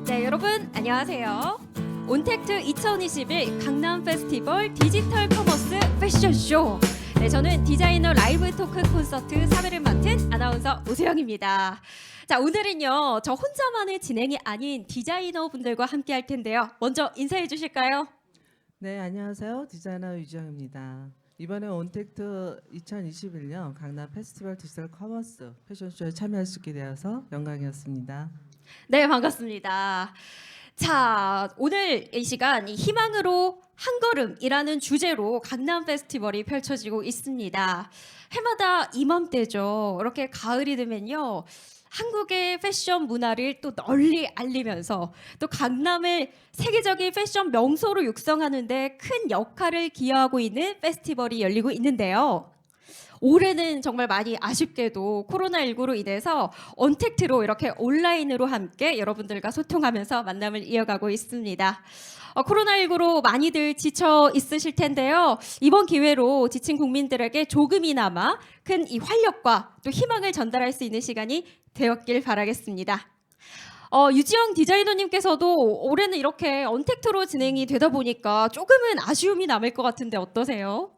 네, 여러분 안녕하세요. 온택트 2021 강남 페스티벌 디지털 커머스 패션쇼. 네, 저는 디자이너 라이브 토크 콘서트 3회를 맡은 아나운서 오세영입니다. 자, 오늘은요 저 혼자만의 진행이 아닌 디자이너 분들과 함께 할 텐데요. 먼저 인사해 주실까요? 네, 안녕하세요. 디자이너 유지영입니다. 이번에 온택트 2021년 강남 페스티벌 디지털 커머스 패션쇼에 참여할 수 있게 되어서 영광이었습니다. 네, 반갑습니다. 자, 오늘 이 시간 이 희망으로 한 걸음이라는 주제로 강남 페스티벌이 펼쳐지고 있습니다. 해마다 이맘때죠. 이렇게 가을이 되면요. 한국의 패션 문화를 또 널리 알리면서 또 강남을 세계적인 패션 명소로 육성하는 데 큰 역할을 기여하고 있는 페스티벌이 열리고 있는데요. 올해는 정말 많이 아쉽게도 코로나19로 인해서 언택트로 이렇게 온라인으로 함께 여러분들과 소통하면서 만남을 이어가고 있습니다. 코로나19로 많이들 지쳐 있으실 텐데요. 이번 기회로 지친 국민들에게 조금이나마 큰 이 활력과 또 희망을 전달할 수 있는 시간이 되었길 바라겠습니다. 유지영 디자이너님께서도 올해는 이렇게 언택트로 진행이 되다 보니까 조금은 아쉬움이 남을 것 같은데 어떠세요?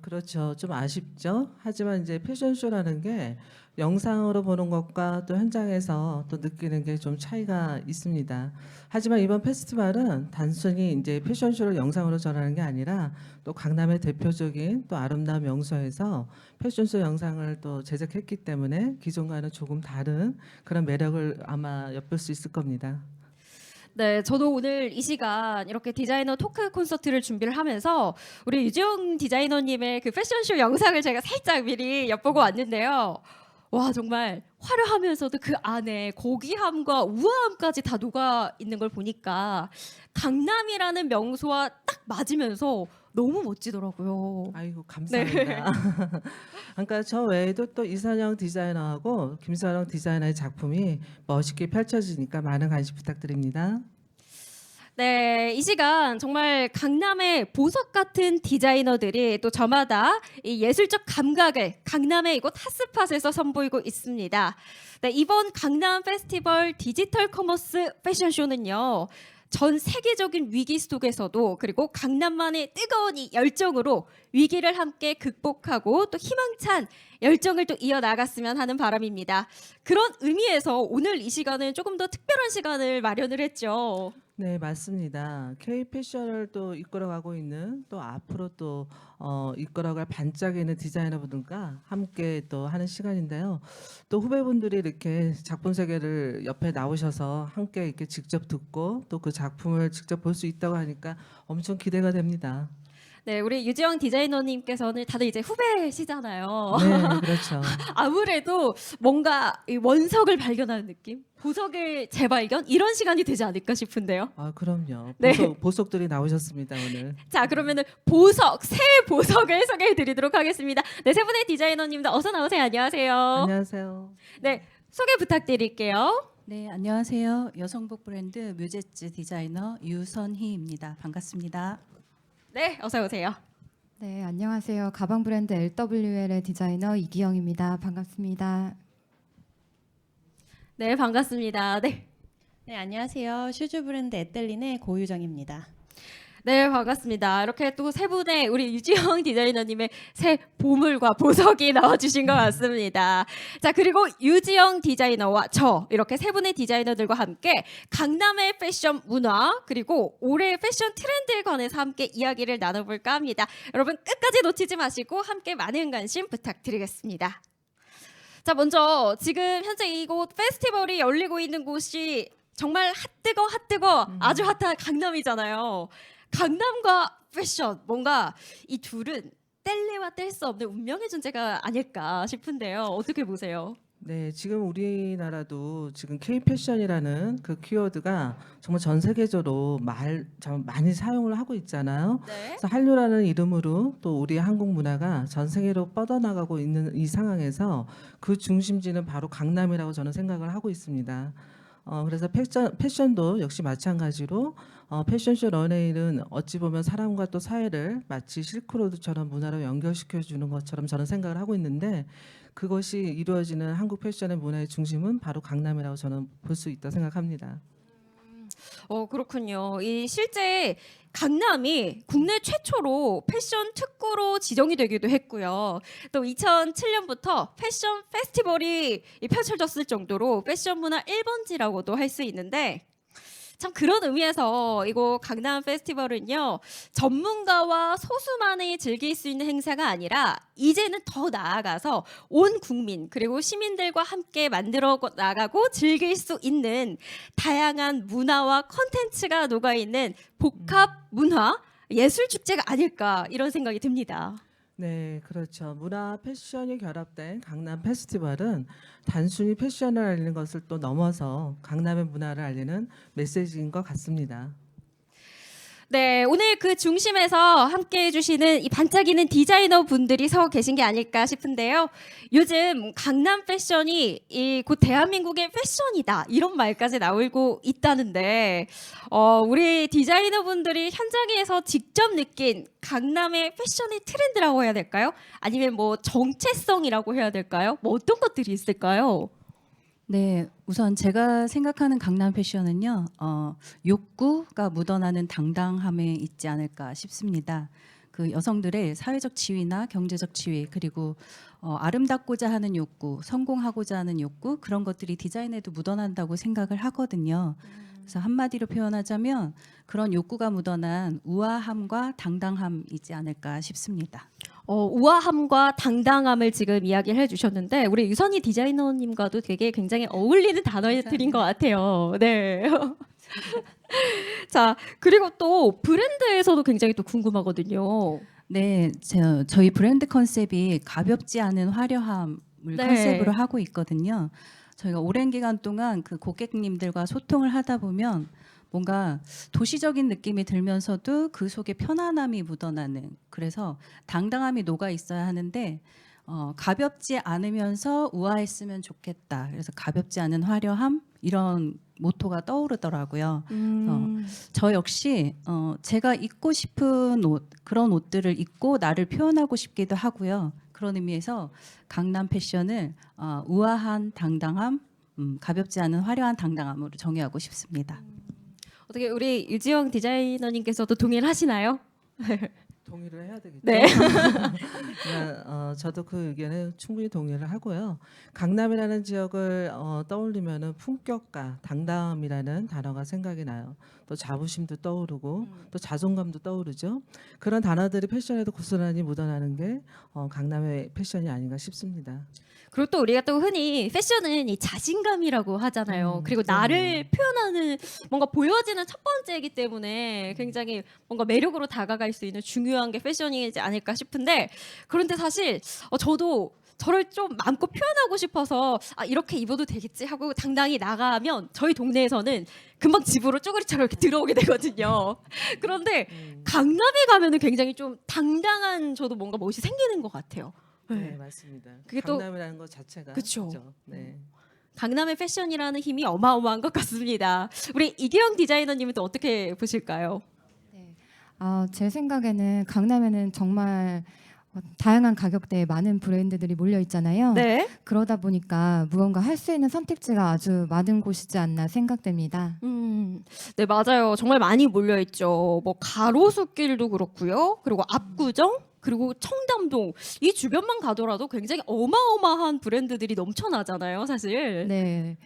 그렇죠. 좀 아쉽죠. 하지만 이제 패션쇼라는 게 영상으로 보는 것과 또 현장에서 또 느끼는 게 좀 차이가 있습니다. 하지만 이번 페스티벌은 단순히 이제 패션쇼를 영상으로 전하는 게 아니라 또 강남의 대표적인 또 아름다운 명소에서 패션쇼 영상을 또 제작했기 때문에 기존과는 조금 다른 그런 매력을 아마 엿볼 수 있을 겁니다. 네, 저도 오늘 이 시간 이렇게 디자이너 토크 콘서트를 준비를 하면서 우리 유지영 디자이너님의 그 패션쇼 영상을 제가 살짝 미리 엿보고 왔는데요. 와, 정말 화려하면서도 그 안에 고귀함과 우아함까지 다 녹아 있는 걸 보니까 강남이라는 명소와 딱 맞으면서 너무 멋지더라고요. 아이고 감사합니다. 그러니까 저 외에도 또 이선영 디자이너하고 김선영 디자이너의 작품이 멋있게 펼쳐지니까 많은 관심 부탁드립니다. 네, 이 시간 정말 강남의 보석 같은 디자이너들이 또 저마다 이 예술적 감각을 강남의 이곳 핫스팟에서 선보이고 있습니다. 네, 이번 강남 페스티벌 디지털 커머스 패션쇼는요. 전 세계적인 위기 속에서도 그리고 강남만의 뜨거운 이 열정으로 위기를 함께 극복하고 또 희망찬 열정을 또 이어나갔으면 하는 바람입니다. 그런 의미에서 오늘 이 시간은 조금 더 특별한 시간을 마련을 했죠. 네, 맞습니다. K 패션을 또 이끌어가고 있는 또 앞으로 또 이끌어갈 반짝이는 디자이너분들과 함께 또 하는 시간인데요. 또 후배분들이 이렇게 작품 세계를 옆에 나오셔서 함께 이렇게 직접 듣고 또 그 작품을 직접 볼 수 있다고 하니까 엄청 기대가 됩니다. 네, 우리 유지영 디자이너님께서는 다들 이제 후배시잖아요. 네, 그렇죠. 아무래도 뭔가 이 원석을 발견하는 느낌, 보석의 재발견 이런 시간이 되지 않을까 싶은데요. 그럼요. 네. 보석들이 나오셨습니다 오늘. 자, 그러면은 보석 새 보석을 소개해드리도록 하겠습니다. 네, 세 분의 디자이너님들 어서 나오세요. 안녕하세요. 안녕하세요. 네, 소개 부탁드릴게요. 네, 안녕하세요. 여성복 브랜드 뮤제츠 디자이너 유선희입니다. 반갑습니다. 네, 어서 오세요. 네, 안녕하세요. 가방 브랜드 LWL의 디자이너 이기영입니다. 반갑습니다. 네, 반갑습니다. 네. 네, 안녕하세요. 슈즈 브랜드 에텔린의 고유정입니다. 네, 반갑습니다. 이렇게 또 세 분의 우리 유지영 디자이너님의 새 보물과 보석이 나와주신 것 같습니다. 자, 그리고 유지영 디자이너와 저 이렇게 세 분의 디자이너들과 함께 강남의 패션 문화 그리고 올해의 패션 트렌드에 관해서 함께 이야기를 나눠볼까 합니다. 여러분 끝까지 놓치지 마시고 함께 많은 관심 부탁드리겠습니다. 자, 먼저 지금 현재 이곳 페스티벌이 열리고 있는 곳이 정말 핫뜨거 아주 핫한 강남이잖아요. 강남과 패션 뭔가 이 둘은 뗄래야 뗄 수 없는 운명의 존재가 아닐까 싶은데요. 어떻게 보세요? 네, 지금 우리나라도 지금 K 패션이라는 그 키워드가 정말 전 세계적으로 참 많이 사용을 하고 있잖아요. 네. 그래서 한류라는 이름으로 또 우리 한국 문화가 전 세계로 뻗어나가고 있는 이 상황에서 그 중심지는 바로 강남이라고 저는 생각을 하고 있습니다. 그래서 패션도 역시 마찬가지로 패션쇼 런웨이는 어찌 보면 사람과 또 사회를 마치 실크로드처럼 문화로 연결시켜 주는 것처럼 저는 생각을 하고 있는데 그것이 이루어지는 한국 패션의 문화의 중심은 바로 강남이라고 저는 볼 수 있다 생각합니다. 그렇군요. 이 실제 강남이 국내 최초로 패션 특구로 지정이 되기도 했고요. 또 2007년부터 패션 페스티벌이 펼쳐졌을 정도로 패션 문화 1번지라고도 할 수 있는데 참 그런 의미에서 이거 강남 페스티벌은요 전문가와 소수만이 즐길 수 있는 행사가 아니라 이제는 더 나아가서 온 국민 그리고 시민들과 함께 만들어 나가고 즐길 수 있는 다양한 문화와 컨텐츠가 녹아있는 복합 문화 예술 축제가 아닐까 이런 생각이 듭니다. 네, 그렇죠. 문화 패션이 결합된 강남 페스티벌은 단순히 패션을 알리는 것을 또 넘어서 강남의 문화를 알리는 메시지인 것 같습니다. 네, 오늘 그 중심에서 함께 해주시는 이 반짝이는 디자이너 분들이 서 계신 게 아닐까 싶은데요. 요즘 강남 패션이 곧 대한민국의 패션이다 이런 말까지 나오고 있다는데 우리 디자이너 분들이 현장에서 직접 느낀 강남의 패션의 트렌드라고 해야 될까요? 아니면 뭐 정체성이라고 해야 될까요? 뭐 어떤 것들이 있을까요? 네, 우선 제가 생각하는 강남 패션은요, 욕구가 묻어나는 당당함에 있지 않을까 싶습니다. 그 여성들의 사회적 지위나 경제적 지위 그리고 아름답고자 하는 욕구, 성공하고자 하는 욕구 그런 것들이 디자인에도 묻어난다고 생각을 하거든요. 그래서 한마디로 표현하자면 그런 욕구가 묻어난 우아함과 당당함이지 않을까 싶습니다. 우아함과 당당함을 지금 이야기를 해주셨는데 우리 유선희 디자이너님과도 되게 굉장히 어울리는 단어들인 것 같아요. 네. 자 그리고 또 브랜드에서도 굉장히 또 궁금하거든요. 네, 저희 브랜드 컨셉이 가볍지 않은 화려함을 네. 컨셉으로 하고 있거든요. 저희가 오랜 기간 동안 그 고객님들과 소통을 하다 보면 뭔가 도시적인 느낌이 들면서도 그 속에 편안함이 묻어나는 그래서 당당함이 녹아 있어야 하는데 가볍지 않으면서 우아했으면 좋겠다. 그래서 가볍지 않은 화려함 이런 모토가 떠오르더라고요. 저 역시 제가 입고 싶은 옷 그런 옷들을 입고 나를 표현하고 싶기도 하고요. 그런 의미에서 강남 패션을 우아한 당당함, 가볍지 않은 화려한 당당함으로 정의하고 싶습니다. 어떻게 우리 유지영 디자이너님께서도 동의를 하시나요? 동의를 해야 되겠죠. 네. 저도 그 의견에 충분히 동의를 하고요. 강남이라는 지역을 떠올리면은 품격과 당당함이라는 단어가 생각이 나요. 또 자부심도 떠오르고 또 자존감도 떠오르죠. 그런 단어들이 패션에도 고스란히 묻어나는 게 강남의 패션이 아닌가 싶습니다. 그리고 또 우리가 또 흔히 패션은 이 자신감이라고 하잖아요. 그리고 그럼요. 나를 표현하는 뭔가 보여지는 첫 번째이기 때문에 굉장히 뭔가 매력으로 다가갈 수 있는 중요한 게 패션이지 않을까 싶은데 그런데 사실 저도 저를 좀 마음껏 표현하고 싶어서 이렇게 입어도 되겠지 하고 당당히 나가면 저희 동네에서는 금방 집으로 쪼그리처럼 이렇게 들어오게 되거든요. 그런데 강남에 가면은 굉장히 좀 당당한 저도 뭔가 멋이 생기는 것 같아요. 네, 맞습니다. 그게 또- 강남이라는 것 자체가 그쵸. 그죠? 네. 강남의 패션이라는 힘이 어마어마한 것 같습니다. 우리 이기영 디자이너님은 또 어떻게 보실까요? 제 생각에는 강남에는 정말 다양한 가격대에 많은 브랜드들이 몰려 있잖아요. 네. 그러다 보니까 무언가 할 수 있는 선택지가 아주 많은 곳이지 않나 생각됩니다. 네, 맞아요. 정말 많이 몰려 있죠. 뭐 가로수길도 그렇고요. 그리고 압구정, 그리고 청담동 이 주변만 가더라도 굉장히 어마어마한 브랜드들이 넘쳐나잖아요, 사실. 네.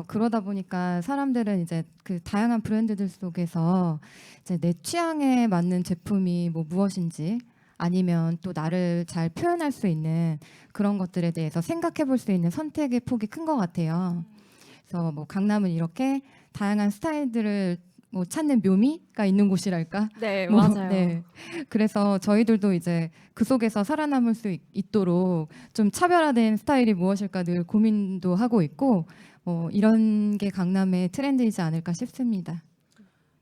그러다 보니까 사람들은 이제 그 다양한 브랜드들 속에서 이제 내 취향에 맞는 제품이 뭐 무엇인지 아니면 또 나를 잘 표현할 수 있는 그런 것들에 대해서 생각해 볼 수 있는 선택의 폭이 큰 것 같아요. 그래서 뭐 강남은 이렇게 다양한 스타일들을 뭐 찾는 묘미가 있는 곳이랄까? 네, 뭐, 맞아요. 네. 그래서 저희들도 이제 그 속에서 살아남을 수 있도록 좀 차별화된 스타일이 무엇일까 늘 고민도 하고 있고 이런 게 강남의 트렌드이지 않을까 싶습니다.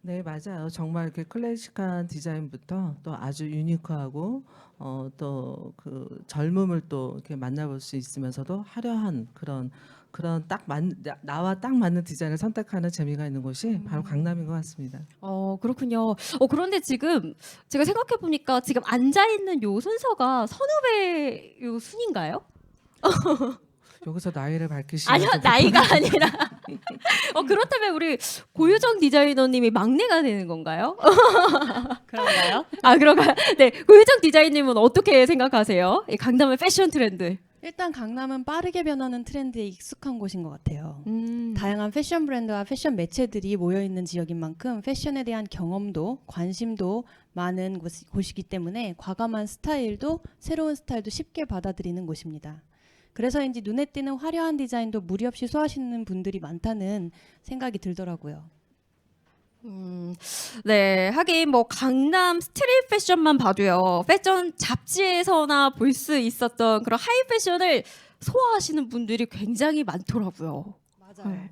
네, 맞아요. 정말 이렇게 클래식한 디자인부터 또 아주 유니크하고 또 그 젊음을 또 이렇게 만나볼 수 있으면서도 화려한 그런 나와 딱 맞는 디자인을 선택하는 재미가 있는 곳이 바로 강남인 것 같습니다. 그렇군요. 그런데 지금 제가 생각해 보니까 지금 앉아 있는 요 순서가 선후배 요 순인가요? 여기서 나이를 밝히시면 아니요, 좀 나이가 아니라. 그렇다면 우리 고유정 디자이너님이 막내가 되는 건가요? 그런가요? 아, 그런가요? 네, 고유정 디자이너님은 어떻게 생각하세요? 이 강남의 패션 트렌드. 일단 강남은 빠르게 변하는 트렌드에 익숙한 곳인 것 같아요. 음. 다양한 패션 브랜드와 패션 매체들이 모여 있는 지역인 만큼 패션에 대한 경험도 관심도 많은 곳이기 때문에 과감한 스타일도 새로운 스타일도 쉽게 받아들이는 곳입니다. 그래서인지 눈에 띄는 화려한 디자인도 무리 없이 소화하시는 분들이 많다는 생각이 들더라고요. 네, 하긴 뭐 강남 스트릿 패션만 봐도요. 패션 잡지에서나 볼 수 있었던 그런 하이 패션을 소화하시는 분들이 굉장히 많더라고요. 맞아요. 네.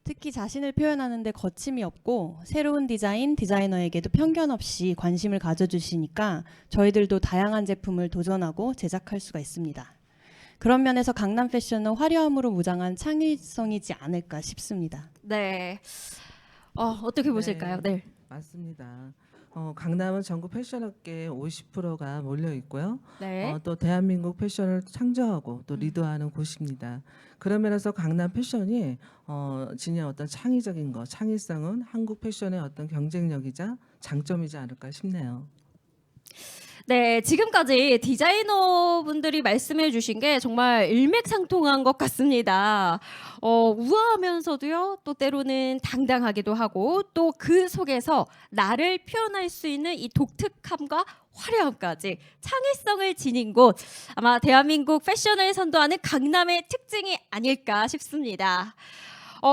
특히 자신을 표현하는데 거침이 없고 새로운 디자이너에게도 편견 없이 관심을 가져주시니까 저희들도 다양한 제품을 도전하고 제작할 수가 있습니다. 그런 면에서 강남 패션은 화려함으로 무장한 창의성이지 않을까 싶습니다. 네. 어떻게 보실까요? 네. 맞습니다. 강남은 전국 패션업계의 50%가 몰려 있고요. 네. 또 대한민국 패션을 창조하고 또 리드하는 곳입니다. 그런 면에서 강남 패션이 지닌 어떤 창의적인 것, 창의성은 한국 패션의 어떤 경쟁력이자 장점이지 않을까 싶네요. 네, 지금까지 디자이너분들이 말씀해 주신 게 정말 일맥상통한 것 같습니다. 우아하면서도요, 또 때로는 당당하기도 하고, 또 그 속에서 나를 표현할 수 있는 이 독특함과 화려함까지 창의성을 지닌 곳, 아마 대한민국 패션을 선도하는 강남의 특징이 아닐까 싶습니다.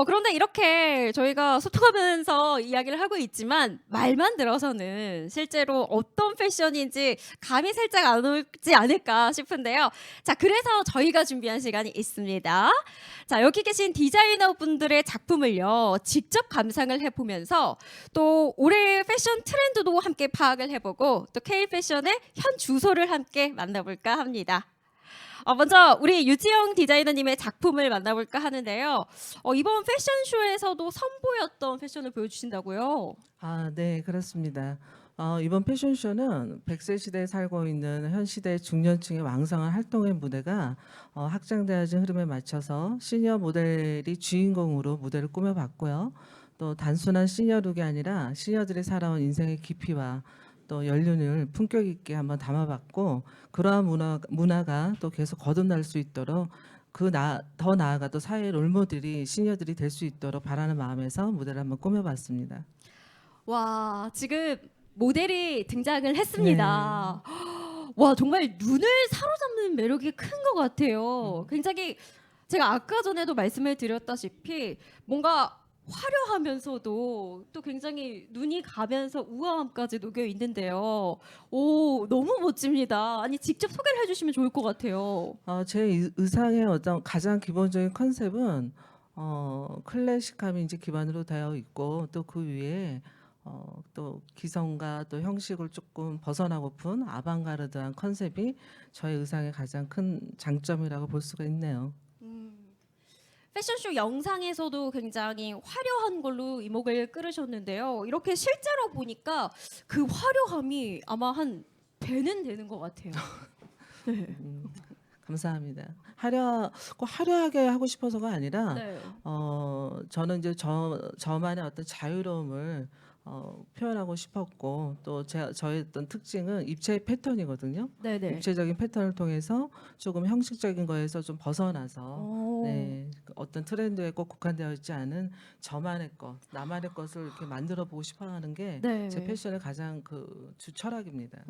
그런데 이렇게 저희가 소통하면서 이야기를 하고 있지만 말만 들어서는 실제로 어떤 패션인지 감이 살짝 안 오지 않을까 싶은데요. 자, 그래서 저희가 준비한 시간이 있습니다. 자, 여기 계신 디자이너 분들의 작품을요, 직접 감상을 해보면서 또 올해의 패션 트렌드도 함께 파악을 해보고 또 K-패션의 현 주소를 함께 만나볼까 합니다. 먼저 우리 유지영 디자이너님의 작품을 만나볼까 하는데요. 이번 패션쇼에서도 선보였던 패션을 보여주신다고요? 네, 그렇습니다. 이번 패션쇼는 100세 시대에 살고 있는 현 시대 중년층의 왕성한 활동의 무대가 확장되어진 흐름에 맞춰서 시니어 모델이 주인공으로 무대를 꾸며봤고요. 또 단순한 시니어 룩이 아니라 시니어들이 살아온 인생의 깊이와 또 연륜을 품격 있게 한번 담아봤고, 그러한 문화가 또 계속 거듭날 수 있도록 더 나아가 또 사회의 롤모델이 시니어들이 될 수 있도록 바라는 마음에서 무대를 한번 꾸며봤습니다. 와, 지금 모델이 등장을 했습니다. 와, 정말 눈을 사로잡는 매력이 큰 것 같아요. 굉장히 제가 아까 전에도 말씀을 드렸다시피 뭔가 화려하면서도 또 굉장히 눈이 가면서 우아함까지 녹여 있는데요. 오, 너무 멋집니다. 아니, 직접 소개를 해주시면 좋을 것 같아요. 제 의상의 어떤 가장 기본적인 컨셉은 클래식함이 이제 기반으로 되어 있고, 또 그 위에 또 기성과 또 형식을 조금 벗어나고픈 아방가르드한 컨셉이 저의 의상의 가장 큰 장점이라고 볼 수가 있네요. 패션쇼 영상에서도 굉장히 화려한 걸로 이목을 끌으셨는데요. 이렇게 실제로 보니까 그 화려함이 아마 한 배는 되는 것 같아요. 네. 감사합니다. 꼭 화려하게 하고 싶어서가 아니라 네. 저는 이제 저만의 어떤 자유로움을 표현하고 싶었고 또 저의 어떤 특징은 입체 패턴이거든요. 네네. 입체적인 패턴을 통해서 조금 형식적인 거에서 좀 벗어나서 오. 네, 어떤 트렌드에 꼭 국한되어 있지 않은 저만의 것, 나만의 것을 이렇게 만들어 보고 싶어하는 게 네. 제 패션의 가장 그 주 철학입니다.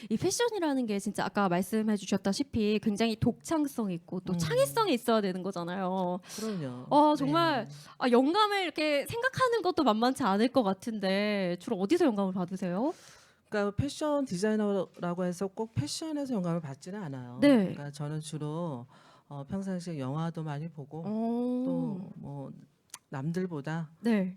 이 패션이라는 게 진짜 아까 말씀해 주셨다시피 굉장히 독창성 있고 또 창의성이 있어야 되는 거잖아요. 그럼요. 정말 네. 영감을 이렇게 생각하는 것도 만만치 않을 것 같은데 주로 어디서 영감을 받으세요? 그러니까 패션 디자이너라고 해서 꼭 패션에서 영감을 받지는 않아요. 네. 그러니까 저는 주로 평상시에 영화도 많이 보고 또 뭐 남들보다 네.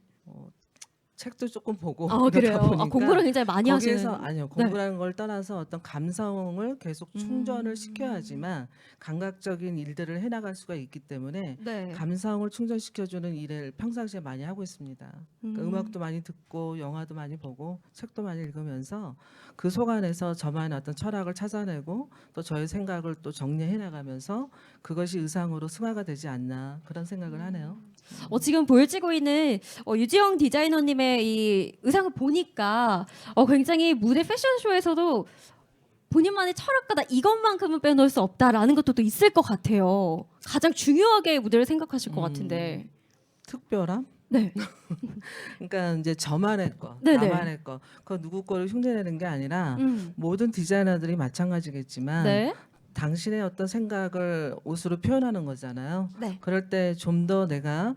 책도 조금 보고 그래요. 그러다 보니까 공부를 굉장히 많이 거기에서 하시는. 아니요 공부라는 걸 떠나서 어떤 감성을 계속 충전을 시켜야지만 감각적인 일들을 해나갈 수가 있기 때문에 네. 감성을 충전시켜주는 일을 평상시에 많이 하고 있습니다. 그러니까 음악도 많이 듣고 영화도 많이 보고 책도 많이 읽으면서 그 속 안에서 저만의 어떤 철학을 찾아내고 또 저의 생각을 또 정리해 나가면서 그것이 의상으로 승화가 되지 않나 그런 생각을 하네요. 지금 보여지고 있는 유지영 디자이너님의 이 의상을 보니까 굉장히 무대 패션쇼에서도 본인만의 철학과 나 이것만큼은 빼놓을 수 없다라는 것도 또 있을 것 같아요. 가장 중요하게 무대를 생각하실 것 같은데. 특별함? 네. 그러니까 이제 저만의 거, 네네. 나만의 거, 그 누구 거를 흉내내는 게 아니라 음. 모든 디자이너들이 마찬가지겠지만 네. 당신의 어떤 생각을 옷으로 표현하는 거잖아요. 네. 그럴 때 좀 더 내가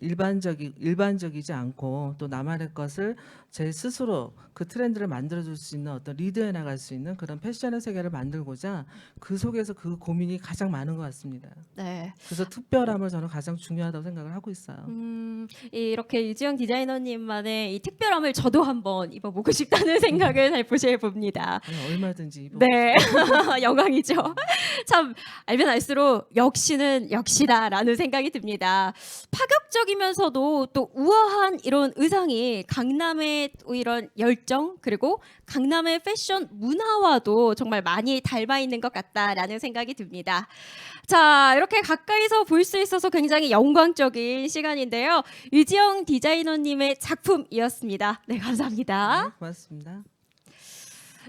일반적이지 않고 또 나만의 것을 제 스스로 그 트렌드를 만들어줄 수 있는 어떤 리드해 나갈 수 있는 그런 패션의 세계를 만들고자 그 속에서 그 고민이 가장 많은 것 같습니다. 네. 그래서 특별함을 저는 가장 중요하다고 생각을 하고 있어요. 이렇게 유지영 디자이너님만의 이 특별함을 저도 한번 입어보고 싶다는 생각을 살포시 봅니다. 얼마든지 입어. 네, 영광이죠. 참 알면 알수록 역시는 역시다라는 생각이 듭니다. 파격적이면서도 또 우아한 이런 의상이 강남의 이런 열정 그리고 강남의 패션 문화와도 정말 많이 닮아 있는 것 같다라는 생각이 듭니다. 자, 이렇게 가까이서 볼 수 있어서 굉장히 영광적인 시간인데요. 유지영 디자이너님의 작품이었습니다. 네, 감사합니다. 네, 고맙습니다.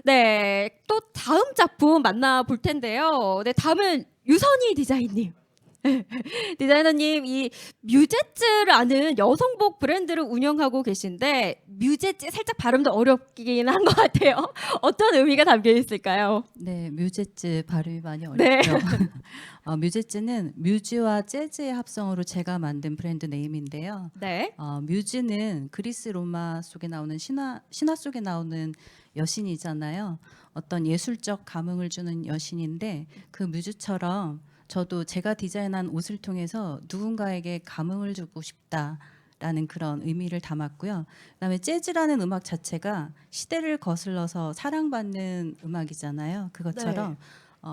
네, 또 다음 작품 만나볼 텐데요. 네, 다음은 유선희 디자인님. 디자이너님 이 뮤제츠라는 여성복 브랜드를 운영하고 계신데 뮤제츠 살짝 발음도 어렵긴 한 것 같아요. 어떤 의미가 담겨 있을까요? 네, 뮤제츠 발음이 많이 네. 어렵죠. 뮤제츠는 뮤즈와 재즈의 합성으로 제가 만든 브랜드 네임인데요. 네. 뮤즈는 그리스 로마 속에 나오는 신화 속에 나오는 여신이잖아요. 어떤 예술적 감흥을 주는 여신인데 그 뮤즈처럼 저도 제가 디자인한 옷을 통해서 누군가에게 감흥을 주고 싶다라는 그런 의미를 담았고요. 그다음에 재즈라는 음악 자체가 시대를 거슬러서 사랑받는 음악이잖아요. 그것처럼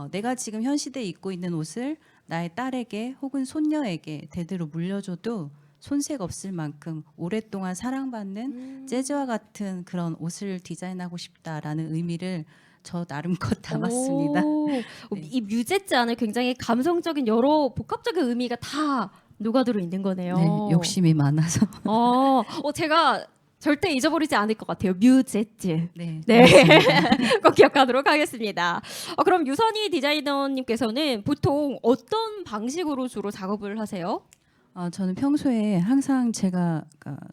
내가 지금 현 시대에 입고 있는 옷을 나의 딸에게 혹은 손녀에게 대대로 물려줘도 손색 없을 만큼 오랫동안 사랑받는 재즈와 같은 그런 옷을 디자인하고 싶다라는 의미를 저 나름껏 담았습니다. 네. 이 뮤제츠 안에 굉장히 감성적인 여러 복합적인 의미가 다 녹아들어 있는 거네요. 네, 욕심이 많아서. 제가 절대 잊어버리지 않을 것 같아요. 뮤제츠. 네. 네, 꼭 기억하도록 하겠습니다. 그럼 유선희 디자이너님께서는 보통 어떤 방식으로 주로 작업을 하세요? 저는 평소에 항상 제가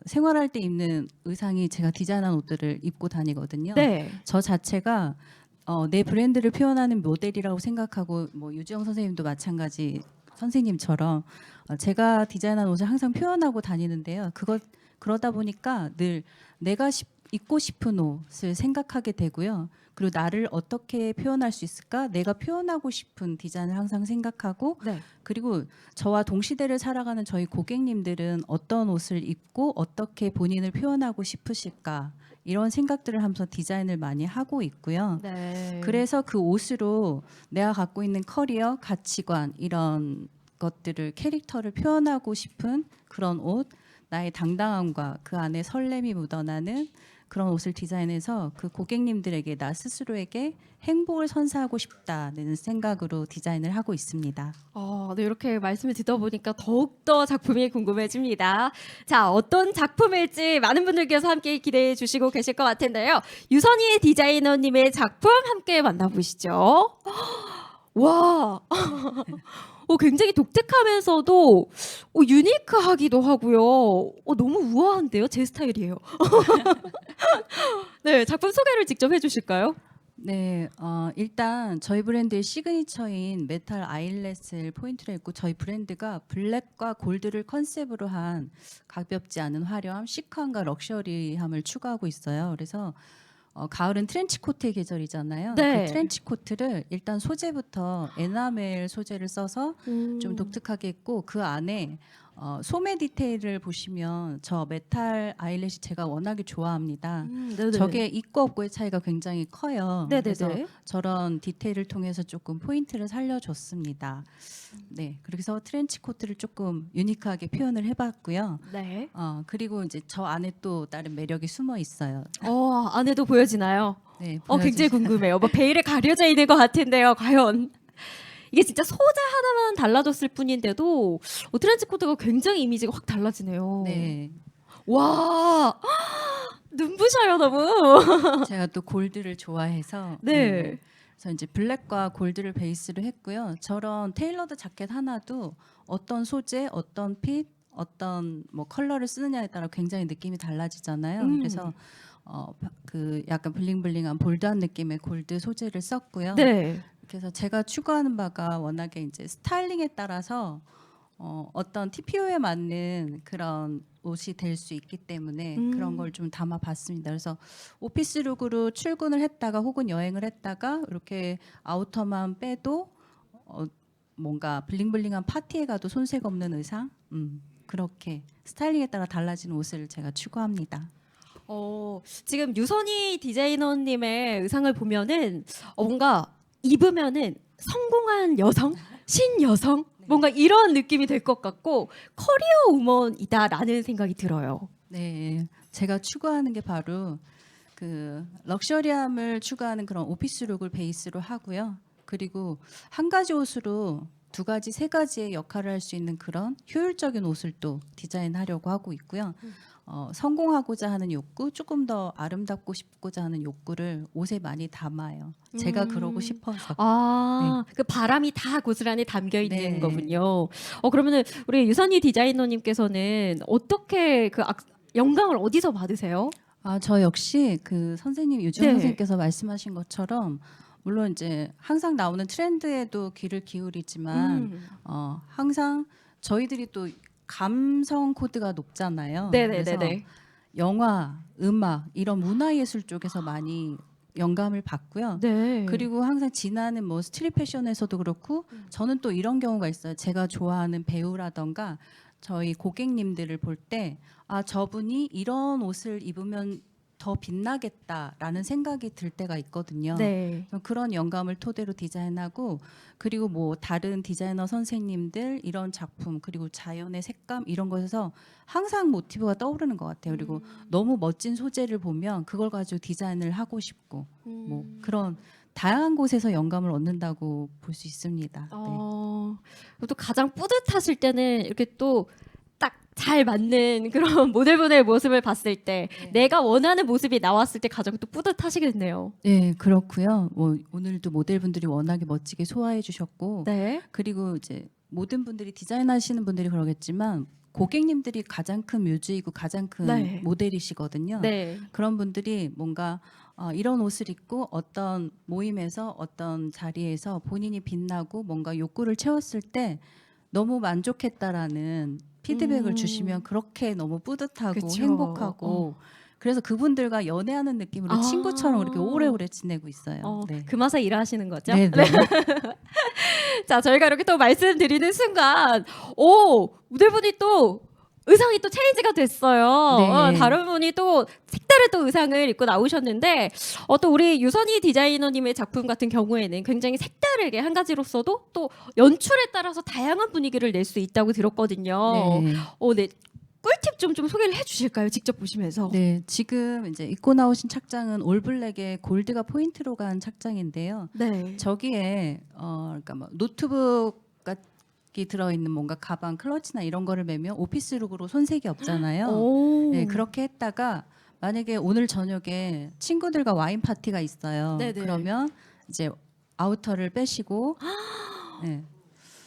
생활할 때 입는 의상이 제가 디자인한 옷들을 입고 다니거든요. 네. 저 자체가 내 브랜드를 표현하는 모델이라고 생각하고 뭐 유지영 선생님도 마찬가지 선생님처럼 제가 디자인한 옷을 항상 표현하고 다니는데요. 그러다 보니까 늘 내가 입고 싶은 옷을 생각하게 되고요. 그리고 나를 어떻게 표현할 수 있을까? 내가 표현하고 싶은 디자인을 항상 생각하고 네. 그리고 저와 동시대를 살아가는 저희 고객님들은 어떤 옷을 입고 어떻게 본인을 표현하고 싶으실까? 이런 생각들을 하면서 디자인을 많이 하고 있고요. 네. 그래서 그 옷으로 내가 갖고 있는 커리어, 가치관 이런 것들을 캐릭터를 표현하고 싶은 그런 옷, 나의 당당함과 그 안에 설렘이 묻어나는 그런 옷을 디자인해서 그 고객님들에게 나 스스로에게 행복을 선사하고 싶다는 생각으로 디자인을 하고 있습니다. 네, 이렇게 말씀을 듣다 보니까 더욱더 작품이 궁금해집니다. 자, 어떤 작품일지 많은 분들께서 함께 기대해 주시고 계실 것 같은데요. 유선희 디자이너님의 작품 함께 만나보시죠. 와, 굉장히 독특하면서도 유니크하기도 하고요. 너무 우아한데요? 제 스타일이에요. 네, 작품 소개를 직접 해주실까요? 네, 일단 저희 브랜드의 시그니처인 메탈 아일렛을 포인트로 했고 저희 브랜드가 블랙과 골드를 컨셉으로 한 가볍지 않은 화려함, 시크함과 럭셔리함을 추구하고 있어요. 그래서 가을은 트렌치 코트의 계절이잖아요. 네. 그 트렌치 코트를 일단 소재부터 에나멜 소재를 써서 좀 독특하게 했고 그 안에 소매 디테일을 보시면 저 메탈 아일렛이 제가 워낙에 좋아합니다. 네네. 저게 있고 없고의 차이가 굉장히 커요. 그래서 네네네. 저런 디테일을 통해서 조금 포인트를 살려줬습니다. 네, 그래서 트렌치 코트를 조금 유니크하게 표현을 해봤고요. 네. 그리고 이제 저 안에 또 다른 매력이 숨어 있어요. 안에도 보여지나요? 네, 굉장히 궁금해요. 뭐 베일에 가려져 있는 것 같은데요. 과연 이게 진짜 소재 하나만 달라졌을 뿐인데도 트렌치 코트가 굉장히 이미지가 확 달라지네요. 네, 와, 눈부셔요 너무. 제가 또 골드를 좋아해서 네. 그래서 이제 블랙과 골드를 베이스로 했고요. 저런 테일러드 자켓 하나도 어떤 소재, 어떤 핏, 어떤 뭐 컬러를 쓰느냐에 따라 굉장히 느낌이 달라지잖아요. 그래서 그 약간 블링블링한 볼드한 느낌의 골드 소재를 썼고요. 네. 그래서 제가 추구하는 바가 워낙에 이제 스타일링에 따라서 어떤 TPO에 맞는 그런 옷이 될 수 있기 때문에 그런 걸 좀 담아봤습니다. 그래서 오피스 룩으로 출근을 했다가 혹은 여행을 했다가 이렇게 아우터만 빼도 뭔가 블링블링한 파티에 가도 손색 없는 의상, 그렇게 스타일링에 따라 달라지는 옷을 제가 추구합니다. 지금 유선희 디자이너님의 의상을 보면은 뭔가 입으면은 성공한 여성, 신여성 뭔가 이런 느낌이 될 것 같고 커리어 우먼이다라는 생각이 들어요. 네, 제가 추구하는 게 바로 그 럭셔리함을 추구하는 그런 오피스 룩을 베이스로 하고요. 그리고 한 가지 옷으로 두 가지, 세 가지의 역할을 할 수 있는 그런 효율적인 옷을 또 디자인하려고 하고 있고요. 성공하고자 하는 욕구, 조금 더 아름답고 싶고자 하는 욕구를 옷에 많이 담아요. 제가 그러고 싶어서. 그 바람이 다 고스란히 담겨 있는 네. 거군요. 그러면은 우리 유선희 디자이너님께서는 어떻게 영감을 어디서 받으세요? 저 역시 그 선생님 유지영 네. 선생님께서 말씀하신 것처럼 물론 이제 항상 나오는 트렌드에도 귀를 기울이지만 항상 저희들이 또 감성 코드가 높잖아요. 그래서 네네네네. 영화, 음악 이런 문화예술 쪽에서 많이 영감을 받고요. 네. 그리고 항상 지나는 뭐 스트릿 패션에서도 그렇고 저는 또 이런 경우가 있어요. 제가 좋아하는 배우라던가 저희 고객님들을 볼 때 저분이 이런 옷을 입으면 더 빛나겠다라는 생각이 들 때가 있거든요. 네. 그런 영감을 토대로 디자인하고 그리고 뭐 다른 디자이너 선생님들 이런 작품 그리고 자연의 색감 이런 것에서 항상 모티브가 떠오르는 것 같아요. 그리고 너무 멋진 소재를 보면 그걸 가지고 디자인을 하고 싶고 뭐 그런 다양한 곳에서 영감을 얻는다고 볼 수 있습니다. 네. 또 가장 뿌듯하실 때는 이렇게 또 딱 잘 맞는 그런 모델분의 모습을 봤을 때 내가 원하는 모습이 나왔을 때 가장 또 뿌듯하시겠네요. 네, 그렇고요. 뭐 오늘도 모델분들이 워낙에 멋지게 소화해 주셨고 네. 그리고 이제 모든 분들이 디자인하시는 분들이 그러겠지만 고객님들이 가장 큰 뮤즈이고 가장 큰 네. 모델이시거든요. 네. 그런 분들이 뭔가 이런 옷을 입고 어떤 모임에서 어떤 자리에서 본인이 빛나고 뭔가 욕구를 채웠을 때 너무 만족했다라는 피드백을 주시면 그렇게 너무 뿌듯하고 그쵸. 행복하고 그래서 그분들과 연애하는 느낌으로 친구처럼 그렇게 오래오래 지내고 있어요. 네. 그 맛에 일하시는 거죠? 네, 네. 자, 저희가 이렇게 또 말씀드리는 순간, 모델분이 또 의상이 또 체인지가 됐어요. 네. 다른 분이 또 색다른 또 의상을 입고 나오셨는데, 또 우리 유선희 디자이너님의 작품 같은 경우에는 굉장히 색다르게 한 가지로서도 또 연출에 따라서 다양한 분위기를 낼 수 있다고 들었거든요. 네. 네. 꿀팁 좀 소개를 해주실까요? 직접 보시면서. 네, 지금 이제 입고 나오신 착장은 올블랙에 골드가 포인트로 간 착장인데요. 네. 저기에 그러니까 뭐 노트북이 들어있는 뭔가 가방, 클러치나 이런 거를 매면 오피스룩으로 손색이 없잖아요. 오. 네, 그렇게 했다가 만약에 오늘 저녁에 친구들과 와인 파티가 있어요. 네네. 그러면 이제 아우터를 빼시고 네,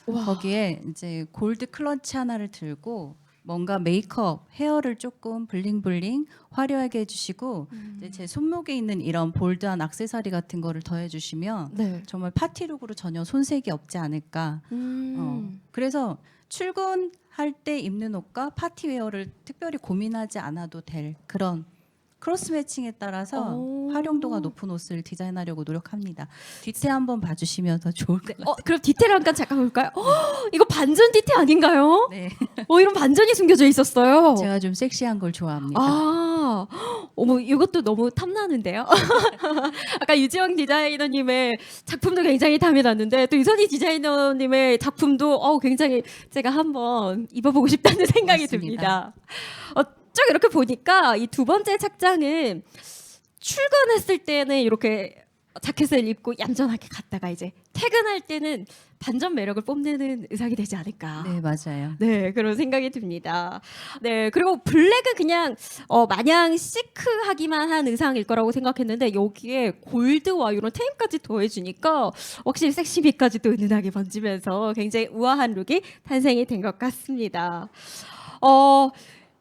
와. 거기에 이제 골드 클러치 하나를 들고 뭔가 메이크업, 헤어를 조금 블링블링 화려하게 해주시고 이제 제 손목에 있는 이런 볼드한 액세서리 같은 거를 더해주시면 네. 정말 파티룩으로 전혀 손색이 없지 않을까. 그래서 출근할 때 입는 옷과 파티웨어를 특별히 고민하지 않아도 될 그런 크로스 매칭에 따라서 오. 활용도가 높은 옷을 디자인하려고 노력합니다. 뒤태 한번 봐주시면 더 좋을 것 같아요. 그럼 디테일 잠깐 볼까요? 이거 반전 디테일 아닌가요? 네, 이런 반전이 숨겨져 있었어요. 제가 좀 섹시한 걸 좋아합니다. 어머, 이것도 너무 탐나는데요. 아까 유지영 디자이너님의 작품도 굉장히 탐이 났는데 또 유선희 디자이너님의 작품도 굉장히 제가 한번 입어보고 싶다는 생각이 맞습니다. 듭니다. 쭉 이렇게 보니까 이 두 번째 착장은 출근했을 때는 이렇게 자켓을 입고 얌전하게 갔다가 이제 퇴근할 때는 반전 매력을 뽐내는 의상이 되지 않을까. 네, 맞아요. 네, 그런 생각이 듭니다. 네, 그리고 블랙은 그냥 마냥 시크하기만 한 의상일 거라고 생각했는데 여기에 골드와 이런 테임까지 더해주니까 확실히 섹시미까지도 은은하게 번지면서 굉장히 우아한 룩이 탄생이 된 것 같습니다.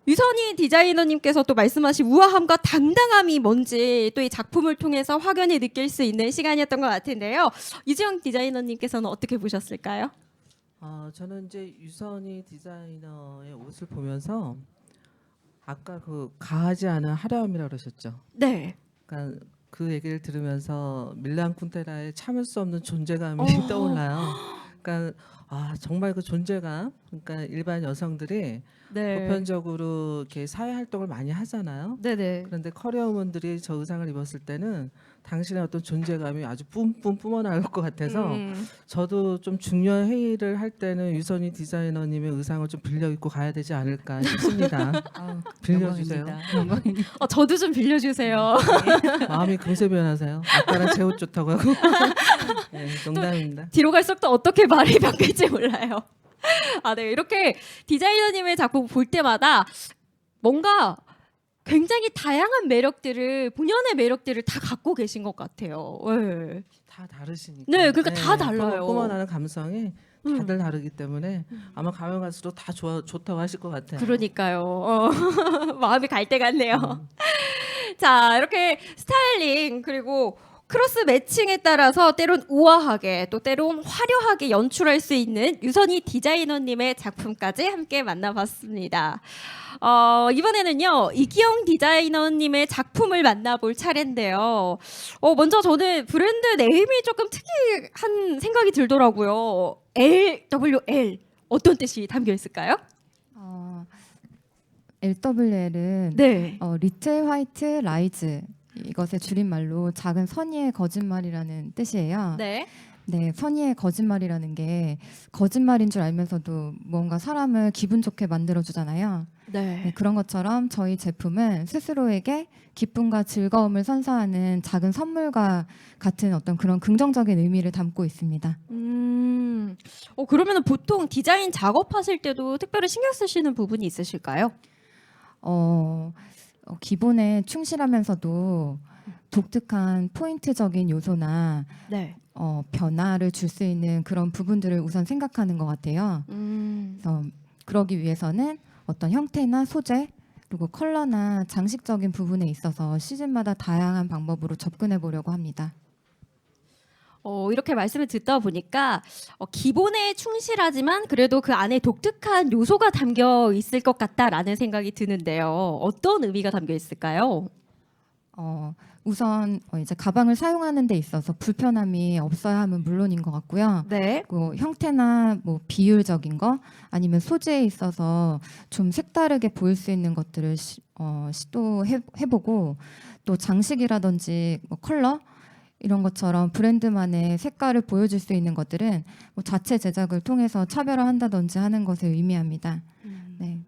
유선희 디자이너님께서 또 말씀하신 우아함과 당당함이 뭔지 또 이 작품을 통해서 확연히 느낄 수 있는 시간이었던 것 같은데요. 유지영 디자이너님께서는 어떻게 보셨을까요? 저는 이제 유선희 디자이너의 옷을 보면서 아까 그 가하지 않은 화려함이라고 그러셨죠. 네. 그러니까 그 얘기를 들으면서 밀란 쿤테라의 참을 수 없는 존재감이 떠올라요. 그러니까 정말 그 존재감, 그러니까 일반 여성들이 네. 보편적으로 이렇게 사회 활동을 많이 하잖아요. 네네. 그런데 커리어우먼들이 저 의상을 입었을 때는 당신의 어떤 존재감이 아주 뿜뿜 뿜어나올 것 같아서 저도 좀 중요한 회의를 할 때는 유선희 디자이너님의 의상을 좀 빌려 입고 가야 되지 않을까 싶습니다. 빌려주세요. 영광입니다. 저도 좀 빌려주세요. 마음이 금세 변하세요. 아까는 제 옷 좋다고 하고. 네, 농담입니다. 뒤로 갈수록 또 어떻게 말이 바뀔지 몰라요. 네, 이렇게 디자이너님의 작품 볼 때마다 뭔가 굉장히 다양한 매력들을 본연의 매력들을 다 갖고 계신 것 같아요. 네. 다 다르시니까. 네, 그러니까 다 달라요. 뿜어나는 감성이 다들 다르기 때문에 아마 가면 갈수록 다 좋다고 하실 것 같아요. 그러니까요. 마음이 갈 때 같네요. 자, 이렇게 스타일링 그리고 크로스 매칭에 따라서 때론 우아하게 또 때론 화려하게 연출할 수 있는 유선희 디자이너님의 작품까지 함께 만나봤습니다. 이번에는요 이기영 디자이너님의 작품을 만나볼 차례인데요. 먼저 저는 브랜드 네임이 조금 특이한 생각이 들더라고요. LWL 어떤 뜻이 담겨 있을까요? LWL은 네. 리틀 화이트 라이즈 이것의 줄임말로 작은 선의의 거짓말이라는 뜻이에요. 네. 네, 선의의 거짓말이라는 게 거짓말인 줄 알면서도 뭔가 사람을 기분 좋게 만들어주잖아요. 네, 네. 그런 것처럼 저희 제품은 스스로에게 기쁨과 즐거움을 선사하는 작은 선물과 같은 어떤 그런 긍정적인 의미를 담고 있습니다. 그러면 보통 디자인 작업하실 때도 특별히 신경 쓰시는 부분이 있으실까요? 기본에 충실하면서도 독특한 포인트적인 요소나 네. 변화를 줄 수 있는 그런 부분들을 우선 생각하는 것 같아요. 그래서 그러기 위해서는 어떤 형태나 소재 그리고 컬러나 장식적인 부분에 있어서 시즌마다 다양한 방법으로 접근해 보려고 합니다. 이렇게 말씀을 듣다 보니까 기본에 충실하지만 그래도 그 안에 독특한 요소가 담겨 있을 것 같다라는 생각이 드는데요. 어떤 의미가 담겨 있을까요? 우선 이제 가방을 사용하는 데 있어서 불편함이 없어야 하면 물론인 것 같고요. 네. 형태나 뭐 비율적인 거 아니면 소재에 있어서 좀 색다르게 보일 수 있는 것들을 시도해보고 또 장식이라든지 뭐 컬러 이런 것처럼 브랜드만의 색깔을 보여줄 수 있는 것들은 뭐 자체 제작을 통해서 차별화한다든지 하는 것을 의미합니다. 네.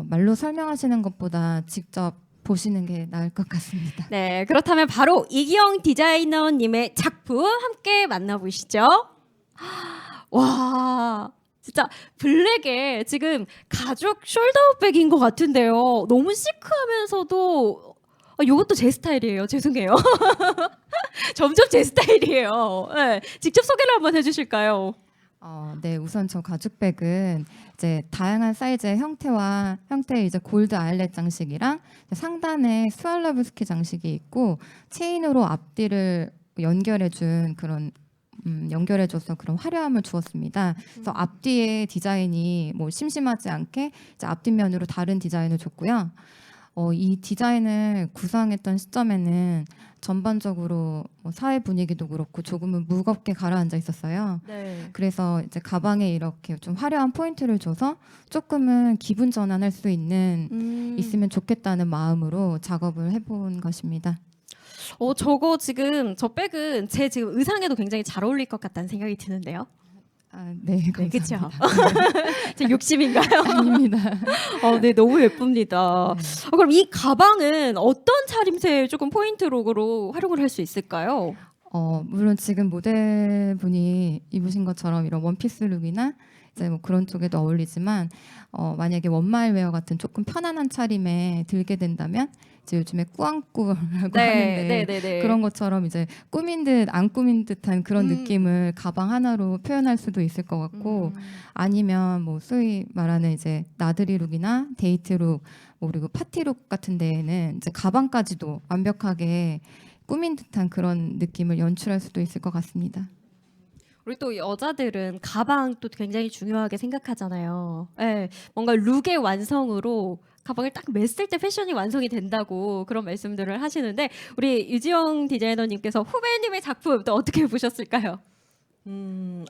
말로 설명하시는 것보다 직접 보시는 게 나을 것 같습니다. 네, 그렇다면 바로 이기영 디자이너님의 작품 함께 만나보시죠. 와, 진짜 블랙에 지금 가죽 숄더백인 것 같은데요. 너무 시크하면서도 이것도 제 스타일이에요. 죄송해요. 점점 제 스타일이에요. 네, 직접 소개를 한번 해주실까요? 네, 우선 저 가죽백은 이제 다양한 사이즈의 형태의 이제 골드 아일렛 장식이랑 상단에 스왈로브스키 장식이 있고 체인으로 앞뒤를 연결해준 그런 연결해줘서 그런 화려함을 주었습니다. 그래서 앞뒤의 디자인이 뭐 심심하지 않게 이제 앞뒷면으로 다른 디자인을 줬고요. 이 디자인을 구상했던 시점에는 전반적으로 뭐 사회 분위기도 그렇고 조금은 무겁게 가라앉아 있었어요. 네. 그래서 이제 가방에 이렇게 좀 화려한 포인트를 줘서 조금은 기분 전환할 수 있는 있으면 좋겠다는 마음으로 작업을 해본 것입니다. 저거 지금 저 백은 제 지금 의상에도 굉장히 잘 어울릴 것 같다는 생각이 드는데요. 네, 네, 그렇죠. 감사합니다. 제 욕심인가요? 아닙니다. 네, 너무 예쁩니다. 네. 그럼 이 가방은 어떤 차림새에 조금 포인트룩으로 활용을 할 수 있을까요? 물론 지금 모델분이 입으신 것처럼 이런 원피스 룩이나 이제 뭐 그런 쪽에도 어울리지만 만약에 원마일웨어 같은 조금 편안한 차림에 들게 된다면 이제 요즘에 꾸안꾸라고 하는데 네. 그런 것처럼 이제 꾸민 듯 안 꾸민 듯한 그런 느낌을 가방 하나로 표현할 수도 있을 것 같고 아니면 뭐 소위 말하는 이제 나들이 룩이나 데이트 룩 뭐 그리고 파티 룩 같은 데에는 이제 가방까지도 완벽하게 꾸민 듯한 그런 느낌을 연출할 수도 있을 것 같습니다. 우리 또 여자들은 가방 또 굉장히 중요하게 생각하잖아요. 네, 뭔가 룩의 완성으로 가방을 딱 맸을 때 패션이 완성이 된다고 그런 말씀들을 하시는데 우리 유지영 디자이너님께서 후배님의 작품 또 어떻게 보셨을까요?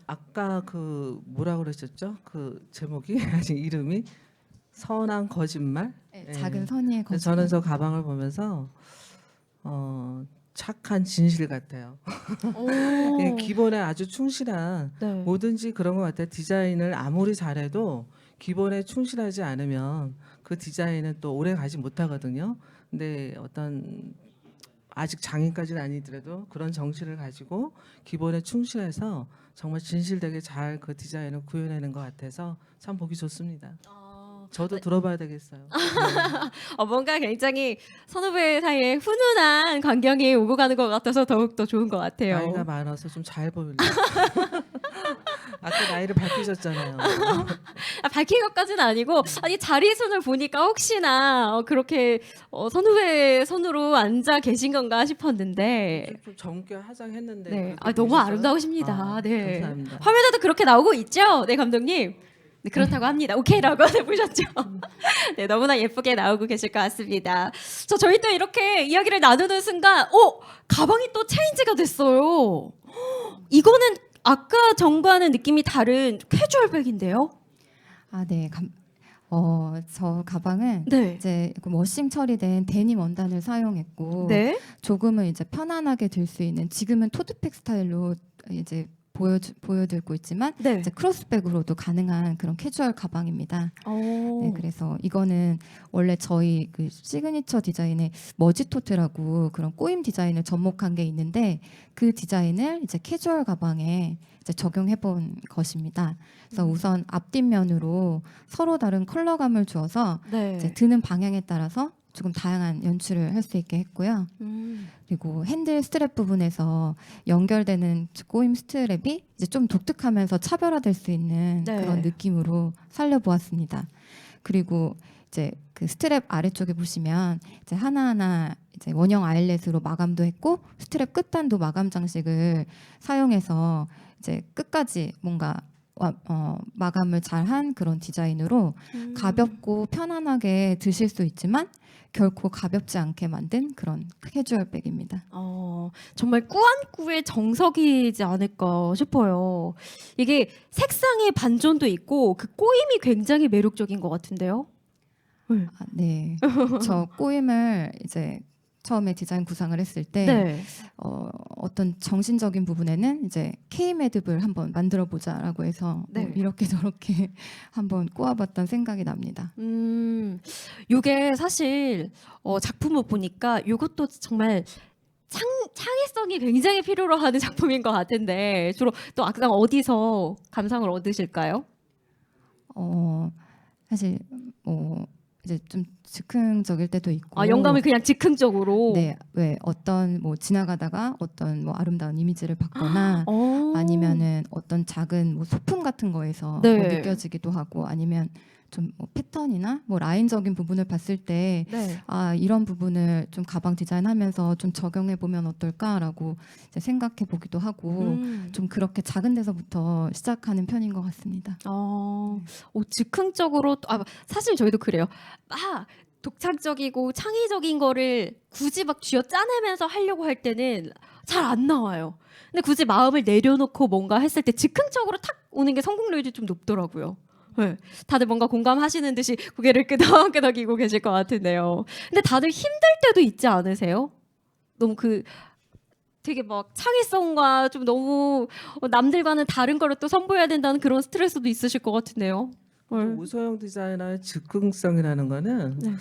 아까 그 뭐라 그러셨죠? 그 제목이 아직 이름이 선한 거짓말. 예. 작은 선의의 그래서 거짓말. 저는 저 가방을 보면서 착한 진실 같아요. 예, 기본에 아주 충실한 네. 뭐든지 그런 것 같아요. 디자인을 아무리 잘해도 기본에 충실하지 않으면 그 디자인은 또 오래 가지 못하거든요. 근데 어떤 아직 장인까지는 아니더라도 그런 정신을 가지고 기본에 충실해서 정말 진실되게 잘 그 디자인을 구현하는 것 같아서 참 보기 좋습니다. 저도 들어봐야 되겠어요. 뭔가 굉장히 선후배 사이에 훈훈한 광경이 오고 가는 것 같아서 더욱더 좋은 것 같아요. 나이가 많아서 좀 잘 보이려고. 아까 나이를 밝히셨잖아요. 밝힌 것까지는 아니고 아니 자리순을 보니까 혹시나 그렇게 선후배 손으로 앉아 계신 건가 싶었는데 좀 젊게 화장했는데. 네. 그렇게 너무 보이셨어요? 아름다우십니다. 네. 감사합니다. 화면에도 그렇게 나오고 있죠? 네, 감독님. 네, 그렇다고 합니다. 오케이라고 보셨죠? 네, 너무나 예쁘게 나오고 계실 것 같습니다. 저희 또 이렇게 이야기를 나누는 순간, 가방이 또 체인지가 됐어요. 이거는 아까 전과는 느낌이 다른 캐주얼백인데요? 네. 저 가방은 네. 이제 그 워싱 처리된 데님 원단을 사용했고 네. 조금은 이제 편안하게 들 수 있는 지금은 토트백 스타일로 이제 보여드리고 있지만 네. 이제 크로스백으로도 가능한 그런 캐주얼 가방입니다. 네, 그래서 이거는 원래 저희 그 시그니처 디자인의 머지토트라고 그런 꼬임 디자인을 접목한 게 있는데 그 디자인을 이제 캐주얼 가방에 이제 적용해본 것입니다. 그래서 우선 앞뒷면으로 서로 다른 컬러감을 주어서 네. 이제 드는 방향에 따라서 조금 다양한 연출을 할 수 있게 했고요. 그리고 핸들 스트랩 부분에서 연결되는 꼬임 스트랩이 이제 좀 독특하면서 차별화될 수 있는 네. 그런 느낌으로 살려보았습니다. 그리고 이제 그 스트랩 아래쪽에 보시면 이제 하나하나 이제 원형 아일렛으로 마감도 했고 스트랩 끝단도 마감 장식을 사용해서 이제 끝까지 뭔가 마감을 잘한 그런 디자인으로 가볍고 편안하게 드실 수 있지만 결코 가볍지 않게 만든 그런 캐주얼 백입니다. 정말 꾸안꾸의 정석이지 않을까 싶어요. 이게 색상의 반전도 있고 그 꼬임이 굉장히 매력적인 것 같은데요. 네, 저 꼬임을 이제 처음에 디자인 구상을 했을 때 네. 어떤 정신적인 부분에는 이제 K 매듭을 한번 만들어 보자라고 해서 네. 뭐 이렇게 저렇게 한번 꼬아봤던 생각이 납니다. 요게 사실 작품을 보니까 요것도 정말 창의성이 굉장히 필요로 하는 작품인 것 같은데 주로 또 악상 어디서 감상을 얻으실까요? 사실 뭐 이제 좀 즉흥적일 때도 있고 영감을 그냥 즉흥적으로. 네, 왜 어떤 뭐 지나가다가 어떤 뭐 아름다운 이미지를 받거나 아니면은 어떤 작은 뭐 소품 같은 거에서 네. 뭐 느껴지기도 하고 아니면 좀 뭐 패턴이나 뭐 라인적인 부분을 봤을 때 네. 이런 부분을 좀 가방 디자인하면서 좀 적용해 보면 어떨까라고 이제 생각해 보기도 하고 좀 그렇게 작은 데서부터 시작하는 편인 것 같습니다. 즉흥적으로 사실 저희도 그래요. 독창적이고 창의적인 거를 굳이 막 쥐어 짜내면서 하려고 할 때는 잘 안 나와요. 근데 굳이 마음을 내려놓고 뭔가 했을 때 즉흥적으로 탁 오는 게 성공률이 좀 높더라고요. 네. 다들 뭔가 공감하시는 듯이 고개를 끄덕끄덕이고 계실 것 같은데요. 근데 다들 힘들 때도 있지 않으세요? 너무 되게 막 창의성과 좀 너무 남들과는 다른 거를 또 선보여야 된다는 그런 스트레스도 있으실 것 같은데요. 우소영 디자이너의 즉흥성이라는 거는 네.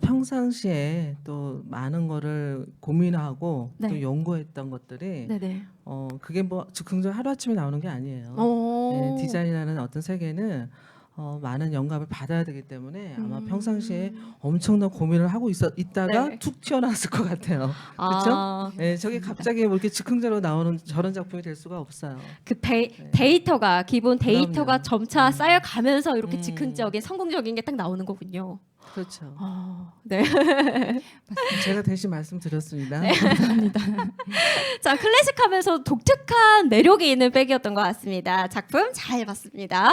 평상시에 또 많은 거를 고민하고 네. 또 연구했던 것들이 네네. 그게 뭐 즉흥적 하루아침에 나오는 게 아니에요. 네, 디자인이라는 어떤 세계는 많은 영감을 받아야 되기 때문에 아마 평상시에 엄청난 고민을 하고 있다가 네. 툭 튀어나왔을 것 같아요. 그렇죠? 네, 저게 갑자기 뭐 이렇게 즉흥적으로 나오는 저런 작품이 될 수가 없어요. 데이터가 기본 데이터가 그럼요. 점차 쌓여가면서 이렇게 음. 즉흥적인 성공적인 게 딱 나오는 거군요. 그렇죠. 네. 제가 대신 말씀드렸습니다. 자, 클래식하면서 독특한 매력이 있는 백이었던 것 같습니다. 작품 잘 봤습니다.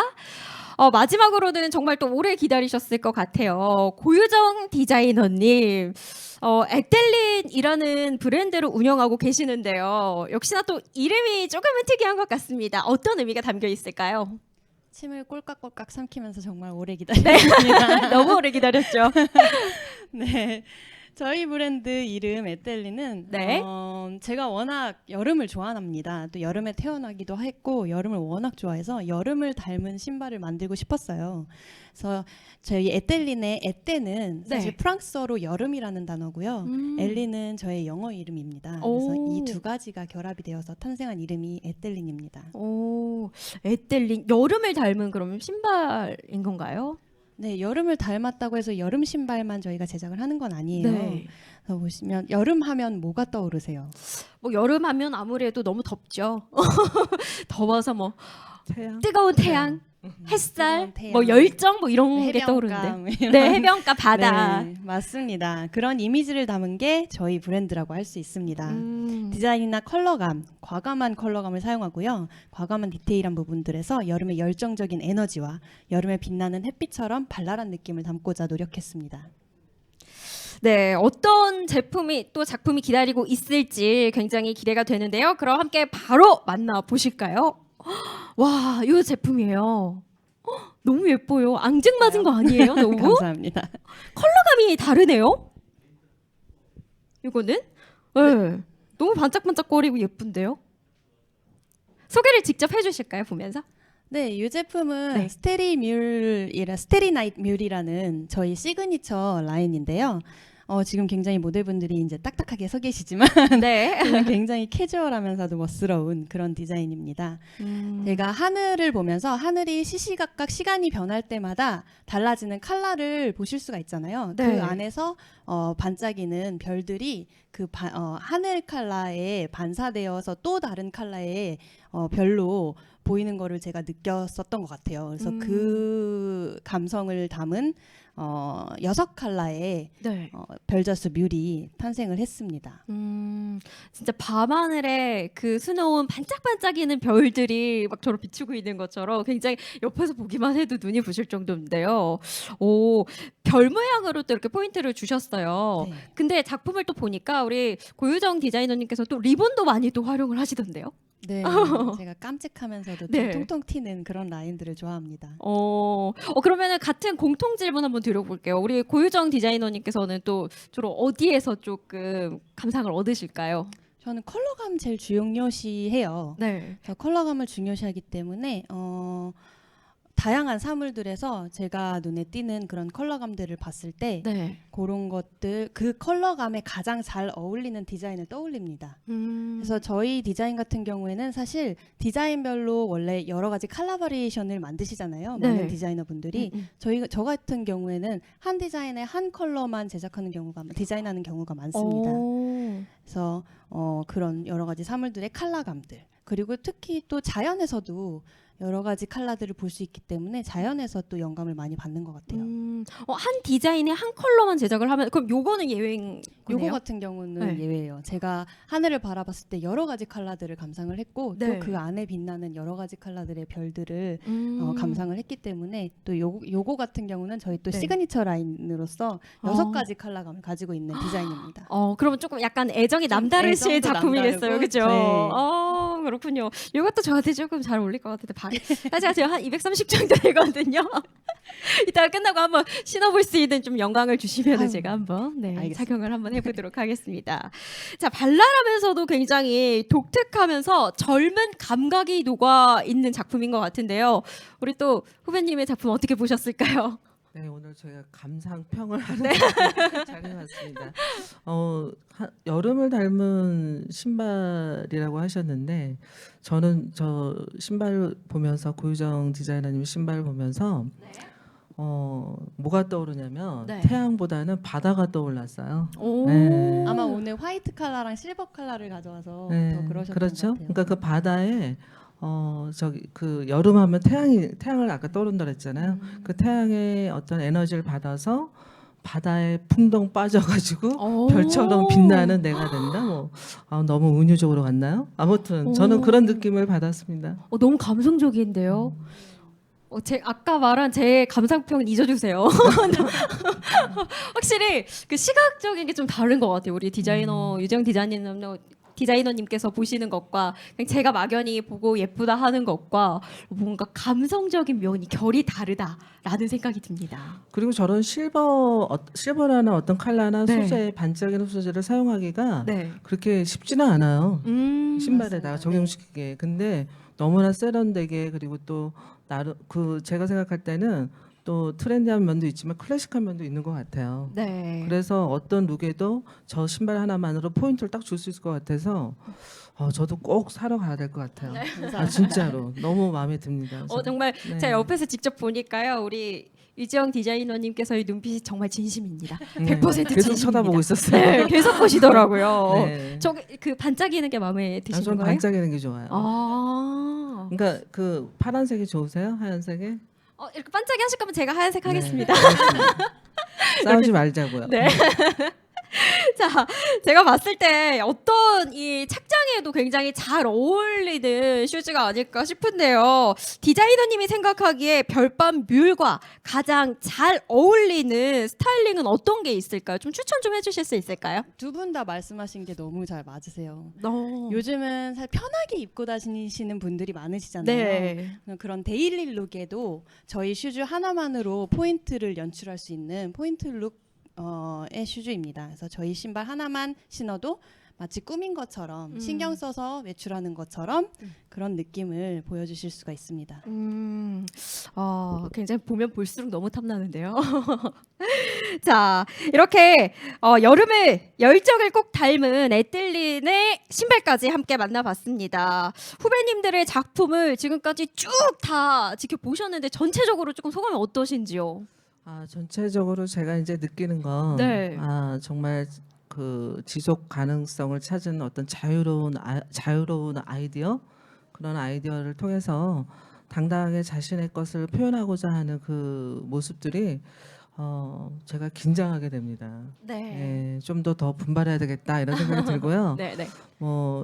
마지막으로는 정말 또 오래 기다리셨을 것 같아요. 고유정 디자이너님, 에텔린이라는 브랜드를 운영하고 계시는데요. 역시나 또 이름이 조금은 특이한 것 같습니다. 어떤 의미가 담겨 있을까요? 침을 꼴깍꼴깍 삼키면서 정말 오래 기다렸습니다. 너무 오래 기다렸죠. 네. 저희 브랜드 이름 에텔리는 네. 제가 워낙 여름을 좋아합니다. 또 여름에 태어나기도 했고 여름을 워낙 좋아해서 여름을 닮은 신발을 만들고 싶었어요. 그래서 저희 에텔린의 에떼는 사실 네. 프랑스어로 여름이라는 단어고요. 엘리는 저의 영어 이름입니다. 그래서 이 두 가지가 결합이 되어서 탄생한 이름이 에텔린입니다. 에텔린 여름을 닮은 그럼 신발인 건가요? 네, 여름을 닮았다고 해서 여름 신발만 저희가 제작을 하는 건 아니에요. 네. 그래서 보시면 여름 하면 뭐가 떠오르세요? 뭐 여름 하면 아무래도 너무 덥죠. 더워서 뭐 태양. 뜨거운 태양, 햇살, 뜨거운 태양. 뭐 열정 뭐 이런 게 해변가, 떠오르는데. 뭐 이런. 네, 해변가, 바다. 네, 맞습니다. 그런 이미지를 담은 게 저희 브랜드라고 할 수 있습니다. 디자인이나 컬러감, 과감한 컬러감을 사용하고요. 과감한 디테일한 부분들에서 여름의 열정적인 에너지와 여름에 빛나는 햇빛처럼 발랄한 느낌을 담고자 노력했습니다. 네, 어떤 제품이 또 작품이 기다리고 있을지 굉장히 기대가 되는데요. 그럼 함께 바로 만나 보실까요? 와, 이 제품이에요. 너무 예뻐요. 앙증맞은 거 아니에요? 너무 감사합니다. 컬러감이 다르네요. 이거는 네, 너무 반짝반짝거리고 예쁜데요. 소개를 직접 해주실까요? 보면서. 네, 이 제품은 네. 스테리나이트 뮬이라는 저희 시그니처 라인인데요. 지금 굉장히 모델분들이 이제 딱딱하게 서 계시지만 네. 저는 굉장히 캐주얼하면서도 멋스러운 그런 디자인입니다. 제가 하늘을 보면서 하늘이 시시각각 시간이 변할 때마다 달라지는 컬러를 보실 수가 있잖아요. 네. 그 안에서 반짝이는 별들이 하늘 컬러에 반사되어서 또 다른 컬러의 별로 보이는 거를 제가 느꼈었던 것 같아요. 그래서 그 감성을 담은 6컬러의 네. 별자수 뮬이 탄생을 했습니다. 진짜 밤하늘에 그 수놓은 반짝반짝이는 별들이 막 저를 비추고 있는 것처럼 굉장히 옆에서 보기만 해도 눈이 부실 정도인데요. 별 모양으로 또 이렇게 포인트를 주셨어요. 하셨어요. 네. 근데 작품을 또 보니까 우리 고유정 디자이너님께서 또 리본도 많이 또 활용을 하시던데요. 네, 제가 깜찍하면서도 좀 네. 통통 튀는 그런 라인들을 좋아합니다. 그러면은 같은 공통 질문 한번 드려볼게요. 우리 고유정 디자이너님께서는 또 주로 어디에서 조금 감상을 얻으실까요? 저는 컬러감 제일 중요시해요. 네. 그래서 컬러감을 중요시하기 때문에 다양한 사물들에서 제가 눈에 띄는 그런 컬러감들을 봤을 때 네. 그런 것들 그 컬러감에 가장 잘 어울리는 디자인을 떠올립니다. 그래서 저희 디자인 같은 경우에는 사실 디자인별로 원래 여러 가지 컬러 바리에이션을 만드시잖아요. 네. 많은 디자이너분들이 저 같은 경우에는 한 디자인에 한 컬러만 제작하는 경우가 디자인하는 경우가 많습니다. 그래서 그런 여러 가지 사물들의 컬러감들 그리고 특히 또 자연에서도 여러 가지 컬러들을 볼 수 있기 때문에 자연에서 또 영감을 많이 받는 것 같아요. 한 디자인에 한 컬러만 제작을 하면 그럼 요거는 예외인 요거 거네요? 같은 경우는 네. 예외예요. 제가 하늘을 바라봤을 때 여러 가지 컬러들을 감상을 했고 네. 또 그 안에 빛나는 여러 가지 컬러들의 별들을 음. 감상을 했기 때문에 또 요거 같은 경우는 저희 또 네. 시그니처 라인으로서 6가지 컬러감을 가지고 있는 디자인입니다. 그러면 조금 약간 애정이 좀 남다르실 애정도 작품이겠어요, 남다르고, 그죠? 네. 그렇군요. 이것도 저한테 조금 잘 어울릴 것 같은데 사실 제가 한 230 정도 되거든요. 이따가 끝나고 한번 신어볼 수 있는 좀 영광을 주시면 아유, 제가 한번 알겠습니다. 착용을 한번 해보도록 하겠습니다. 자, 발랄하면서도 굉장히 독특하면서 젊은 감각이 녹아 있는 작품인 것 같은데요. 우리 또 후배님의 작품 어떻게 보셨을까요? 네, 오늘 저희가 감상평을 하는 네. 잘 해봤습니다. 여름을 닮은 신발이라고 하셨는데 저는 저 신발 보면서 고유정 디자이너님 신발을 보면서 뭐가 떠오르냐면 네. 태양보다는 바다가 떠올랐어요. 오. 네. 아마 오늘 화이트 컬러랑 실버 컬러를 가져와서 더 그러셨던 그렇죠. 것 같아요. 그러니까 그 바다에 저기 그 여름하면 태양을 아까 떠오른다 그랬잖아요. 그 태양의 어떤 에너지를 받아서 바다에 풍덩 빠져가지고 별처럼 빛나는 내가 된다. 너무 은유적으로 갔나요? 아무튼 저는 그런 느낌을 받았습니다. 너무 감성적인데요. 아까 말한 제 감상평은 잊어주세요. 확실히 그 시각적인 게 좀 다른 것 같아요. 우리 디자이너 유정 디자이너님께서 보시는 것과 그냥 제가 막연히 보고 예쁘다 하는 것과 뭔가 감성적인 면이 결이 다르다라는 생각이 듭니다. 그리고 저런 실버라는 어떤 컬러나 네. 소재 반짝이는 소재를 사용하기가 네. 그렇게 쉽지는 않아요. 신발에다가 맞습니다. 적용시키게. 근데 너무나 세련되게 그리고 또 나름 제가 생각할 때는 또 트렌디한 면도 있지만 클래식한 면도 있는 것 같아요. 네. 그래서 어떤 룩에도 저 신발 하나만으로 포인트를 딱 줄 수 있을 것 같아서 저도 꼭 사러 가야 될 것 같아요. 진짜로 너무 마음에 듭니다. 정말 네. 제가 옆에서 직접 보니까요. 우리 유지영 디자이너님께서의 눈빛이 정말 진심입니다. 네. 100% 계속 진심입니다. 쳐다보고 있었어요. 네, 계속 보시더라고요. 네. 그 반짝이는 게 마음에 드시는 좀 거예요? 반짝이는 게 좋아요. 그러니까 그 파란색이 좋으세요? 하얀색이? 이렇게 반짝이 하실 거면 제가 하얀색 네, 하겠습니다. 알겠습니다. 싸우지 말자고요. 네. 자, 제가 봤을 때 어떤 이 착장에도 굉장히 잘 어울리는 슈즈가 아닐까 싶은데요. 디자이너님이 생각하기에 별밤 뮬과 가장 잘 어울리는 스타일링은 어떤 게 있을까요? 좀 추천 좀 해주실 수 있을까요? 두 분 다 말씀하신 게 너무 잘 맞으세요. 요즘 요즘은 사실 편하게 입고 다니시는 분들이 많으시잖아요. 네. 그런 데일리 룩에도 저희 슈즈 하나만으로 포인트를 연출할 수 있는 포인트 룩의 슈즈입니다. 그래서 저희 신발 하나만 신어도 마치 꾸민 것처럼 신경 써서 외출하는 것처럼 그런 느낌을 보여주실 수가 있습니다. 굉장히 보면 볼수록 너무 탐나는데요. 자, 이렇게 여름을 열정을 꼭 닮은 에뜰린의 신발까지 함께 만나봤습니다. 후배님들의 작품을 지금까지 쭉 다 지켜보셨는데 전체적으로 조금 소감이 어떠신지요? 전체적으로 제가 이제 느끼는 건 네. 정말 그 지속 가능성을 찾은 어떤 자유로운 아이디어 그런 아이디어를 통해서 당당하게 자신의 것을 표현하고자 하는 그 모습들이 제가 긴장하게 됩니다. 네. 좀 더 분발해야 되겠다 이런 생각이 들고요. 네, 네.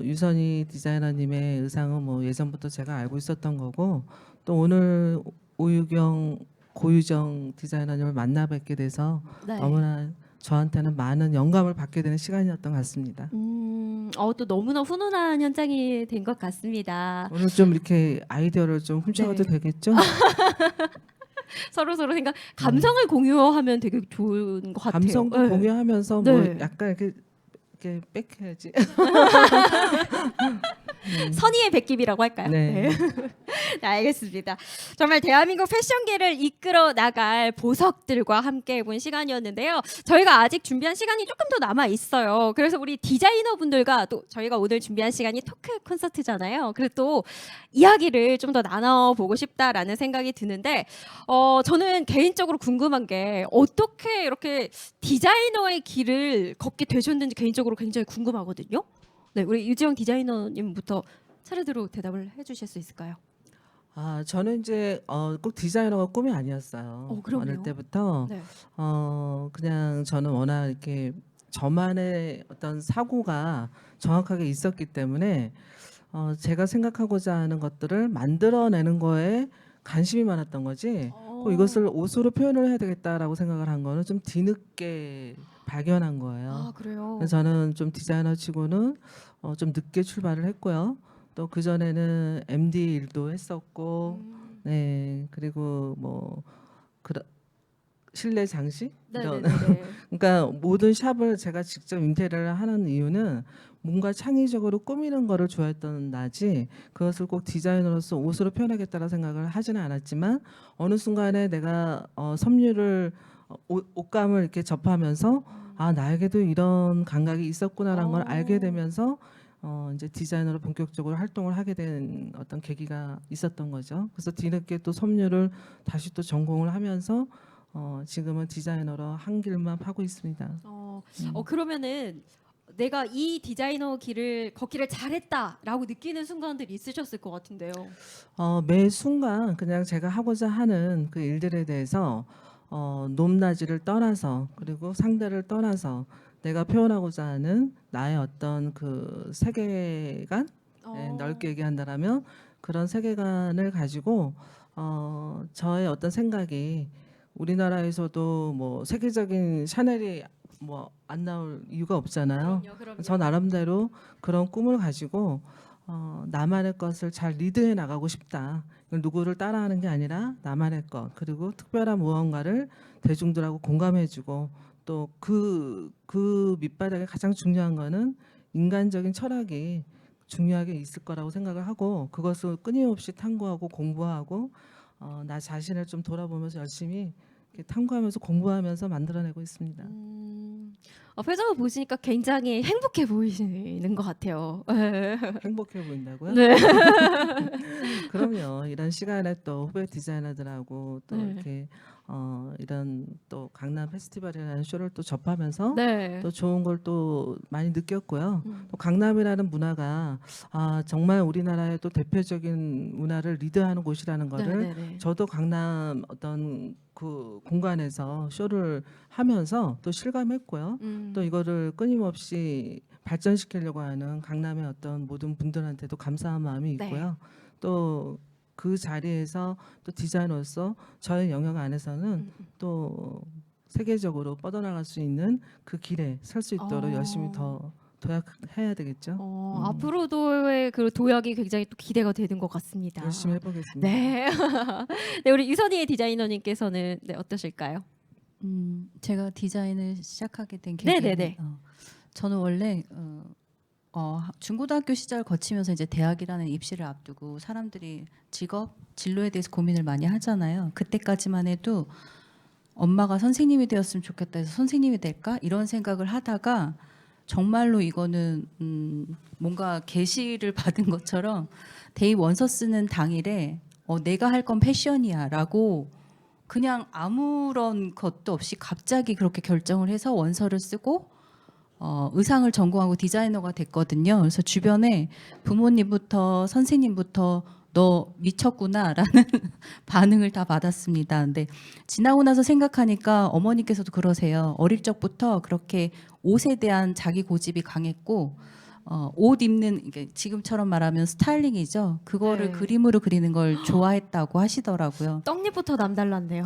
유선희 디자이너님의 의상은 예전부터 제가 알고 있었던 거고 또 오늘 고유정 디자이너님을 만나 뵙게 돼서 네. 너무나 저한테는 많은 영감을 받게 되는 시간이었던 것 같습니다. 또 너무나 훈훈한 현장이 된 것 같습니다. 오늘 좀 이렇게 아이디어를 좀 훔쳐가도 네. 되겠죠? 서로 생각, 감성을 공유하면 되게 좋은 것 같아요. 감성도 네. 공유하면서 네. 뭐 약간 이렇게 빽해야지. 선의의 백김이라고 할까요? 네. 네, 알겠습니다. 정말 대한민국 패션계를 이끌어 나갈 보석들과 함께 해본 시간이었는데요. 저희가 아직 준비한 시간이 조금 더 남아 있어요. 그래서 우리 디자이너분들과 또 저희가 오늘 준비한 시간이 토크 콘서트잖아요. 그래서 또 이야기를 좀 더 나눠보고 싶다라는 생각이 드는데, 저는 개인적으로 궁금한 게 어떻게 이렇게 디자이너의 길을 걷게 되셨는지 개인적으로 굉장히 궁금하거든요. 네, 우리 유지영 디자이너님부터 차례대로 대답을 해주실 수 있을까요? 저는 이제 꼭 디자이너가 꿈이 아니었어요. 그럼요. 어릴 때부터 네. 그냥 저는 워낙 이렇게 저만의 어떤 사고가 정확하게 있었기 때문에 제가 생각하고자 하는 것들을 만들어내는 거에 관심이 많았던 거지. 꼭 이것을 옷으로 표현을 해야 되겠다라고 생각을 한 거는 좀 뒤늦게 발견한 거예요. 그래요. 그래서 저는 좀 디자이너 치고는 좀 늦게 출발을 했고요. 또 그 전에는 MD 일도 했었고, 네 그리고 뭐 실내 장식 이런 네네네. 그러니까 모든 샵을 제가 직접 인테리어를 하는 이유는 뭔가 창의적으로 꾸미는 거를 좋아했던 나지 그것을 꼭 디자이너로서 옷으로 표현하겠다는 생각을 하지는 않았지만 어느 순간에 내가 섬유를 옷감을 이렇게 접하면서 나에게도 이런 감각이 있었구나라는 걸 알게 되면서 이제 디자이너로 본격적으로 활동을 하게 된 어떤 계기가 있었던 거죠. 그래서 뒤늦게 또 섬유를 다시 또 전공을 하면서 지금은 디자이너로 한 길만 파고 있습니다. 그러면은 내가 이 디자이너 길을 걷기를 잘했다라고 느끼는 순간들이 있으셨을 것 같은데요. 매 순간 그냥 제가 하고자 하는 그 일들에 대해서 높낮이를 떠나서 그리고 상대를 떠나서 내가 표현하고자 하는 나의 어떤 그 세계관 넓게 얘기한다라면 그런 세계관을 가지고 저의 어떤 생각이 우리나라에서도 뭐 세계적인 샤넬이 뭐 안 나올 이유가 없잖아요. 그럼요. 저 나름대로 그런 꿈을 가지고 나만의 것을 잘 리드해 나가고 싶다. 이걸 누구를 따라하는 게 아니라 나만의 것 그리고 특별한 무언가를 대중들하고 공감해주고 또 그 밑바닥에 가장 중요한 거는 인간적인 철학이 중요하게 있을 거라고 생각을 하고 그것을 끊임없이 탐구하고 공부하고 나 자신을 좀 돌아보면서 열심히 이렇게 탐구하면서 공부하면서 만들어내고 있습니다. 표정을 보시니까 굉장히 행복해 보이시는 것 같아요. 행복해 보인다고요? 네. 그럼요. 이런 시간에 또 후배 디자이너들하고 또 네. 이렇게 이런 또 강남 페스티벌이라는 쇼를 또 접하면서 네. 또 좋은 걸 또 많이 느꼈고요. 또 강남이라는 문화가 정말 우리나라의 또 대표적인 문화를 리드하는 곳이라는 거를 네네네. 저도 강남 어떤 그 공간에서 쇼를 하면서 또 실감했고요. 또 이거를 끊임없이 발전시키려고 하는 강남의 어떤 모든 분들한테도 감사한 마음이 네. 있고요. 또 그 자리에서 또 디자이너로서 저의 영역 안에서는 또 세계적으로 뻗어나갈 수 있는 그 길에 설 수 있도록 열심히 더 도약해야 되겠죠. 앞으로도의 그 도약이 굉장히 또 기대가 되는 것 같습니다. 열심히 해보겠습니다. 네. 네, 우리 유선희 디자이너님께서는 어떠실까요? 제가 디자인을 시작하게 된 계기는 네네네. 저는 원래 중고등학교 시절 거치면서 이제 대학이라는 입시를 앞두고 사람들이 직업, 진로에 대해서 고민을 많이 하잖아요. 그때까지만 해도 엄마가 선생님이 되었으면 좋겠다 해서 선생님이 될까? 이런 생각을 하다가 정말로 이거는 뭔가 계시를 받은 것처럼 대입 원서 쓰는 당일에 내가 할 건 패션이야 라고 그냥 아무런 것도 없이 갑자기 그렇게 결정을 해서 원서를 쓰고 의상을 전공하고 디자이너가 됐거든요. 그래서 주변에 부모님부터 선생님부터 너 미쳤구나라는 반응을 다 받았습니다. 근데 지나고 나서 생각하니까 어머니께서도 그러세요. 어릴 적부터 그렇게 옷에 대한 자기 고집이 강했고 옷 입는 이게 지금처럼 말하면 스타일링이죠. 그거를 네. 그림으로 그리는 걸 좋아했다고 하시더라고요. 떡잎부터 남달랐네요.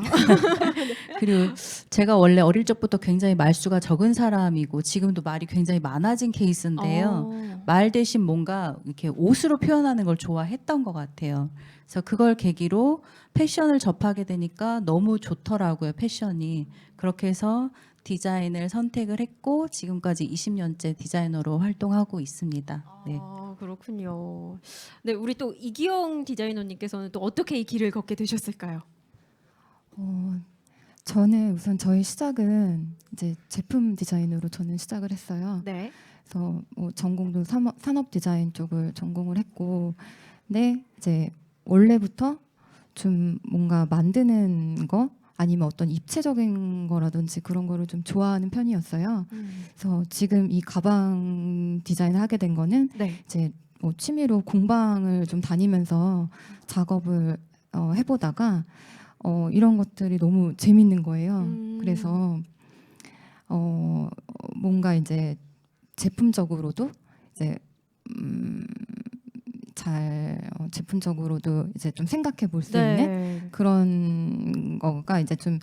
그리고 제가 원래 어릴 적부터 굉장히 말수가 적은 사람이고 지금도 말이 굉장히 많아진 케이스인데요. 말 대신 뭔가 이렇게 옷으로 표현하는 걸 좋아했던 것 같아요. 그래서 그걸 계기로 패션을 접하게 되니까 너무 좋더라고요, 패션이. 그렇게 해서 디자인을 선택을 했고 지금까지 20년째 디자이너로 활동하고 있습니다. 네. 아, 그렇군요. 네, 우리 또 이기영 디자이너님께서는 또 어떻게 이 길을 걷게 되셨을까요? 저는 우선 저희 시작은 이제 제품 디자인으로 저는 시작을 했어요. 네. 그래서 뭐 전공도 산업 디자인 쪽을 전공을 했고, 근데 이제 원래부터 좀 뭔가 만드는 거 아니면 어떤 입체적인 거라든지 그런 거를 좀 좋아하는 편이었어요. 그래서 지금 이 가방 디자인을 하게 된 거는 네. 이제 뭐 취미로 공방을 좀 다니면서 작업을 해보다가 이런 것들이 너무 재밌는 거예요. 그래서 뭔가 이제 제품적으로도 이제 잘 제품적으로도 이제 좀 생각해 볼 수 있는 네. 그런 거가 이제 좀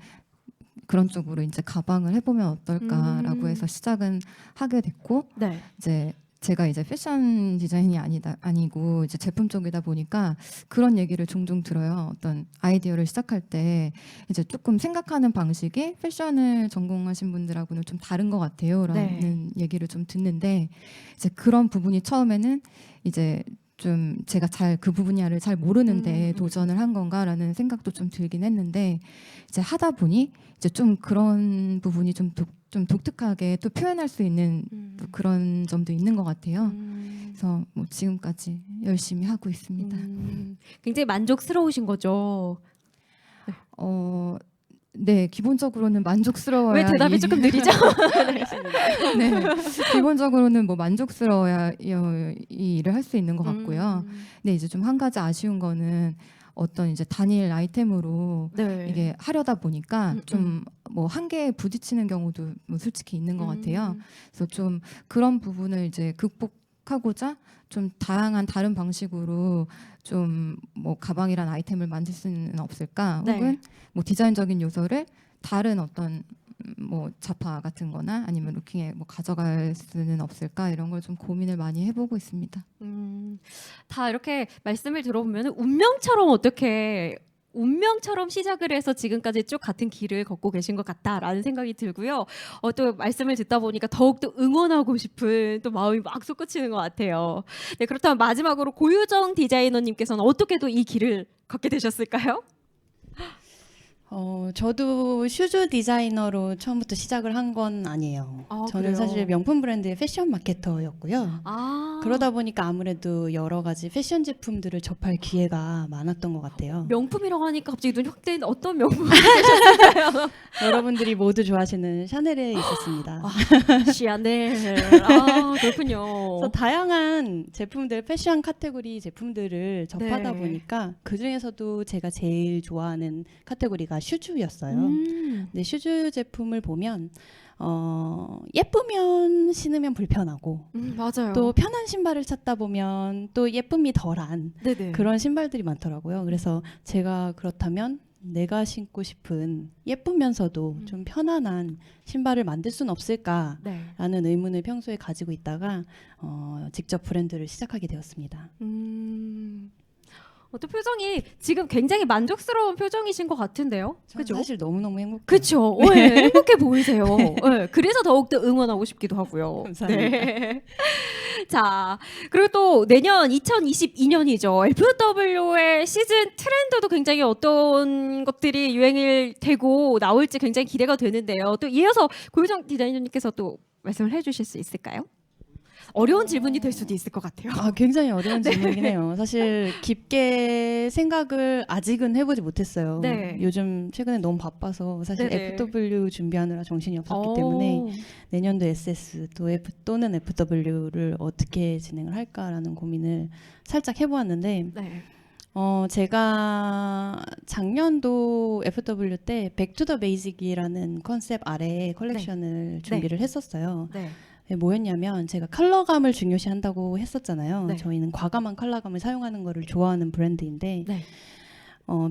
그런 쪽으로 이제 가방을 해보면 어떨까라고 해서 시작은 하게 됐고, 네. 이제 제가 이제 패션 디자인이 아니고 이제 제품 쪽이다 보니까 그런 얘기를 종종 들어요. 어떤 아이디어를 시작할 때 이제 조금 생각하는 방식이 패션을 전공하신 분들하고는 좀 다른 것 같아요라는 얘기를 좀 듣는데, 이제 그런 부분이 처음에는 이제 좀 제가 잘 그 분야를 잘 모르는데 도전을 한 건가라는 생각도 좀 들긴 했는데, 이제 하다 보니 이제 좀 그런 부분이 좀 독특하게 또 표현할 수 있는 또 그런 점도 있는 것 같아요. 그래서 뭐 지금까지 열심히 하고 있습니다. 굉장히 만족스러우신 거죠. 네, 기본적으로는 만족스러워야 왜 대답이 조금 느리죠? 네, 기본적으로는 뭐 만족스러워야 이 일을 할 수 있는 것 같고요. 근데 이제 좀 한 가지 아쉬운 거는 어떤 이제 단일 아이템으로 네. 이게 하려다 보니까 좀 뭐 한계에 부딪히는 경우도 뭐 솔직히 있는 것 같아요. 그래서 좀 그런 부분을 이제 극복하고자 좀 다양한 다른 방식으로 좀 뭐 가방이란 아이템을 만들 수는 없을까? 네. 혹은 뭐 디자인적인 요소를 다른 어떤 뭐 자파 같은 거나 아니면 루킹에 뭐 가져갈 수는 없을까? 이런 걸 좀 고민을 많이 해보고 있습니다. 다 이렇게 말씀을 들어보면 운명처럼 시작을 해서 지금까지 쭉 같은 길을 걷고 계신 것 같다라는 생각이 들고요. 또 말씀을 듣다 보니까 더욱더 응원하고 싶은 또 마음이 막 솟구치는 것 같아요. 네, 그렇다면 마지막으로 고유정 디자이너님께서는 어떻게 또 이 길을 걷게 되셨을까요? 저도 슈즈 디자이너로 처음부터 시작을 한 건 아니에요. 아, 저는 그래요? 사실 명품 브랜드의 패션 마케터였고요. 그러다 보니까 아무래도 여러 가지 패션 제품들을 접할 기회가 많았던 것 같아요. 명품이라고 하니까 갑자기 눈이 확 뜨이는 어떤 명품? 여러분들이 모두 좋아하시는 샤넬에 있었습니다. 시아넬. 그렇군요. 그래서 다양한 제품들, 패션 카테고리 제품들을 접하다 네. 보니까 그 중에서도 제가 제일 좋아하는 카테고리가 슈즈였어요. 근데 슈즈 제품을 보면 예쁘면 신으면 불편하고 맞아요. 또 편한 신발을 찾다 보면 또 예쁨이 덜한 네네. 그런 신발들이 많더라고요. 그래서 제가 그렇다면 내가 신고 싶은 예쁘면서도 좀 편안한 신발을 만들 수는 없을까라는 네. 의문을 평소에 가지고 있다가 직접 브랜드를 시작하게 되었습니다. 또 표정이 지금 굉장히 만족스러운 표정이신 것 같은데요. 저는 그죠? 사실 너무너무 행복해요. 그렇죠. 네, 행복해 보이세요. 네, 그래서 더욱더 응원하고 싶기도 하고요. 감사합니다. 네. 자, 그리고 또 내년 2022년이죠. FW의 시즌 트렌드도 굉장히 어떤 것들이 유행이 되고 나올지 굉장히 기대가 되는데요. 또 이어서 고유정 디자이너님께서 또 말씀을 해주실 수 있을까요? 어려운 질문이 될 수도 있을 것 같아요. 굉장히 어려운 질문이긴 해요. 사실 깊게 생각을 아직은 해보지 못했어요. 네. 요즘 최근에 너무 바빠서 사실 네네. FW 준비하느라 정신이 없었기 때문에 내년도 SS 또는 FW를 어떻게 진행을 할까라는 고민을 살짝 해보았는데 네. 제가 작년도 FW 때 Back to the Basic이라는 컨셉 아래 컬렉션을 준비를 했었어요. 네. 네, 뭐였냐면 제가 컬러감을 중요시한다고 했었잖아요. 네. 저희는 과감한 컬러감을 사용하는 거를 좋아하는 브랜드인데 네.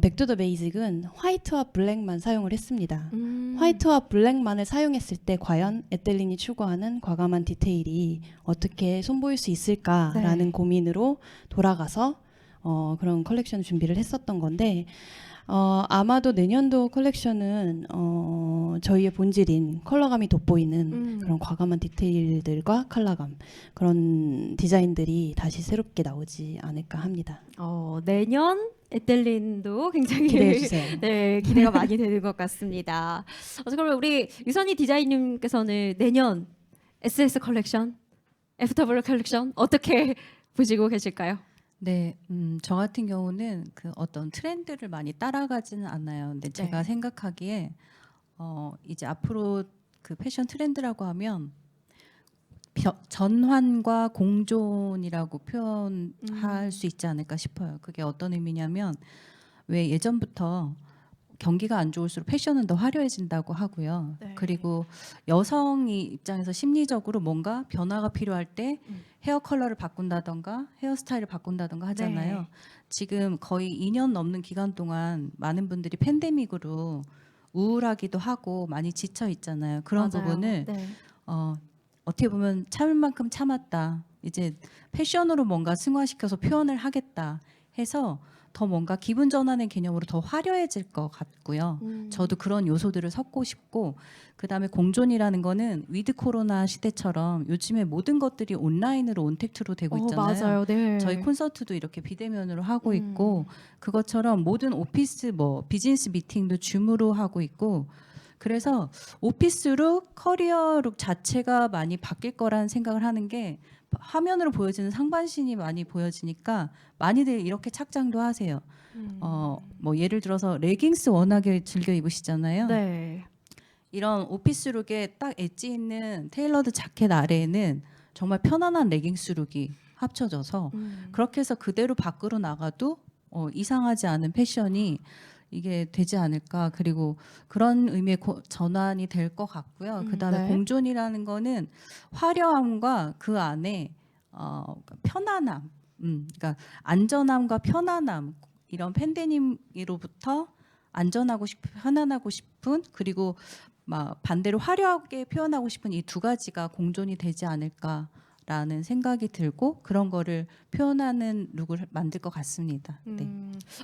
백투더 베이직은 화이트와 블랙만 사용을 했습니다. 음. 화이트와 블랙만을 사용했을 때 과연 에텔린이 추구하는 과감한 디테일이 어떻게 선보일 수 있을까라는 네. 고민으로 돌아가서 그런 컬렉션 준비를 했었던 건데 아마도 내년도 컬렉션은 저희의 본질인 컬러감이 돋보이는 그런 과감한 디테일들과 컬러감 그런 디자인들이 다시 새롭게 나오지 않을까 합니다. 내년 에텔린도 굉장히 기대해 주세요. 네, 기대가 많이 되는 것 같습니다. 그러면 우리 유선희 디자인님께서는 내년 SS 컬렉션, 애프터블루 컬렉션 어떻게 보시고 계실까요? 네, 저 같은 경우는 그 어떤 트렌드를 많이 따라가지는 않아요. 근데 제가 네. 생각하기에 이제 앞으로 그 패션 트렌드라고 하면 전환과 공존이라고 표현할 수 있지 않을까 싶어요. 그게 어떤 의미냐면 왜 예전부터 경기가 안 좋을수록 패션은 더 화려해진다고 하고요. 네. 그리고 여성이 입장에서 심리적으로 뭔가 변화가 필요할 때 헤어 컬러를 바꾼다던가 헤어스타일을 바꾼다던가 하잖아요. 네. 지금 거의 2년 넘는 기간 동안 많은 분들이 팬데믹으로 우울하기도 하고 많이 지쳐 있잖아요. 그런 맞아요. 부분을 네. 어떻게 보면 참을 만큼 참았다. 이제 패션으로 뭔가 승화시켜서 표현을 하겠다 해서 더 뭔가 기분 전환의 개념으로 더 화려해질 것 같고요. 저도 그런 요소들을 섞고 싶고 그다음에 공존이라는 거는 위드 코로나 시대처럼 요즘에 모든 것들이 온라인으로 온택트로 되고 있잖아요. 맞아요. 네. 저희 콘서트도 이렇게 비대면으로 하고 있고 그것처럼 모든 오피스 뭐 비즈니스 미팅도 줌으로 하고 있고 그래서 오피스룩, 커리어룩 자체가 많이 바뀔 거라는 생각을 하는 게 화면으로 보여지는 상반신이 많이 보여지니까 많이들 이렇게 착장도 하세요. 뭐 예를 들어서 레깅스 워낙에 즐겨 입으시잖아요. 네. 이런 오피스룩에 딱 엣지 있는 테일러드 자켓 아래에는 정말 편안한 레깅스룩이 합쳐져서 그렇게 해서 그대로 밖으로 나가도 이상하지 않은 패션이 이게 되지 않을까. 그리고 그런 의미의 전환이 될 것 같고요. 그다음에 네. 공존이라는 거는 화려함과 그 안에 편안함, 그러니까 안전함과 편안함 이런 팬데믹으로부터 안전하고 싶은 편안하고 싶은 그리고 막 반대로 화려하게 표현하고 싶은 이 두 가지가 공존이 되지 않을까라는 생각이 들고 그런 거를 표현하는 룩을 만들 것 같습니다. 네.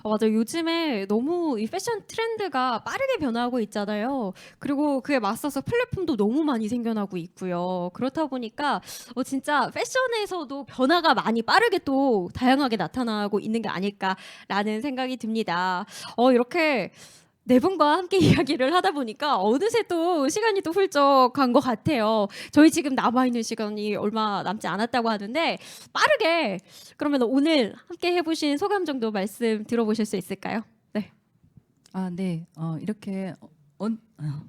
맞아요. 요즘에 너무 이 패션 트렌드가 빠르게 변화하고 있잖아요. 그리고 그에 맞서서 플랫폼도 너무 많이 생겨나고 있고요. 그렇다 보니까 진짜 패션에서도 변화가 많이 빠르게 또 다양하게 나타나고 있는 게 아닐까라는 생각이 듭니다. 이렇게 네 분과 함께 이야기를 하다 보니까 어느새 또 시간이 또 훌쩍 간 것 같아요. 저희 지금 남아있는 시간이 얼마 남지 않았다고 하는데 빠르게 그러면 오늘 함께 해보신 소감 정도 말씀 들어보실 수 있을까요? 네. 네. 이렇게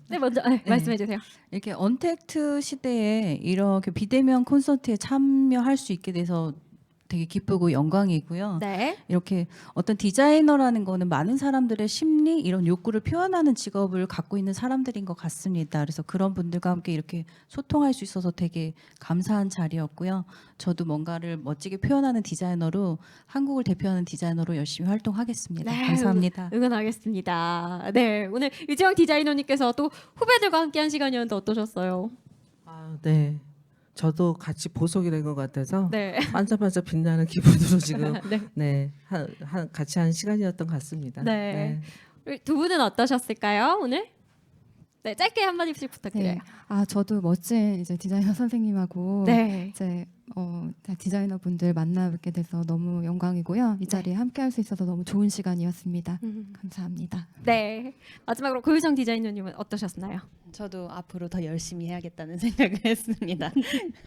네, 먼저 말씀해 주세요. 이렇게 언택트 시대에 이렇게 비대면 콘서트에 참여할 수 있게 돼서 되게 기쁘고 영광이고요. 네. 이렇게 어떤 디자이너라는 거는 많은 사람들의 심리 이런 욕구를 표현하는 직업을 갖고 있는 사람들인 것 같습니다. 그래서 그런 분들과 함께 이렇게 소통할 수 있어서 되게 감사한 자리였고요. 저도 뭔가를 멋지게 표현하는 디자이너로 한국을 대표하는 디자이너로 열심히 활동하겠습니다. 네, 감사합니다. 응원하겠습니다. 네, 오늘 유지영 디자이너님께서 또 후배들과 함께한 시간이었는데 어떠셨어요? 네. 저도 같이 보석이 된 것 같아서 네. 반짝반짝 빛나는 기분으로 지금 네. 같이 한 시간이었던 것 같습니다. 네. 우리 두 분은 어떠셨을까요, 오늘? 네, 짧게 한 마디씩 부탁드려요. 네. 저도 멋진 이제 디자이너 선생님하고 네. 이제 디자이너 분들 만나뵙게 돼서 너무 영광이고요. 이 자리에 함께할 수 있어서 너무 좋은 시간이었습니다. 감사합니다. 네. 마지막으로 고유정 디자이너님은 어떠셨나요? 저도 앞으로 더 열심히 해야겠다는 생각을 했습니다.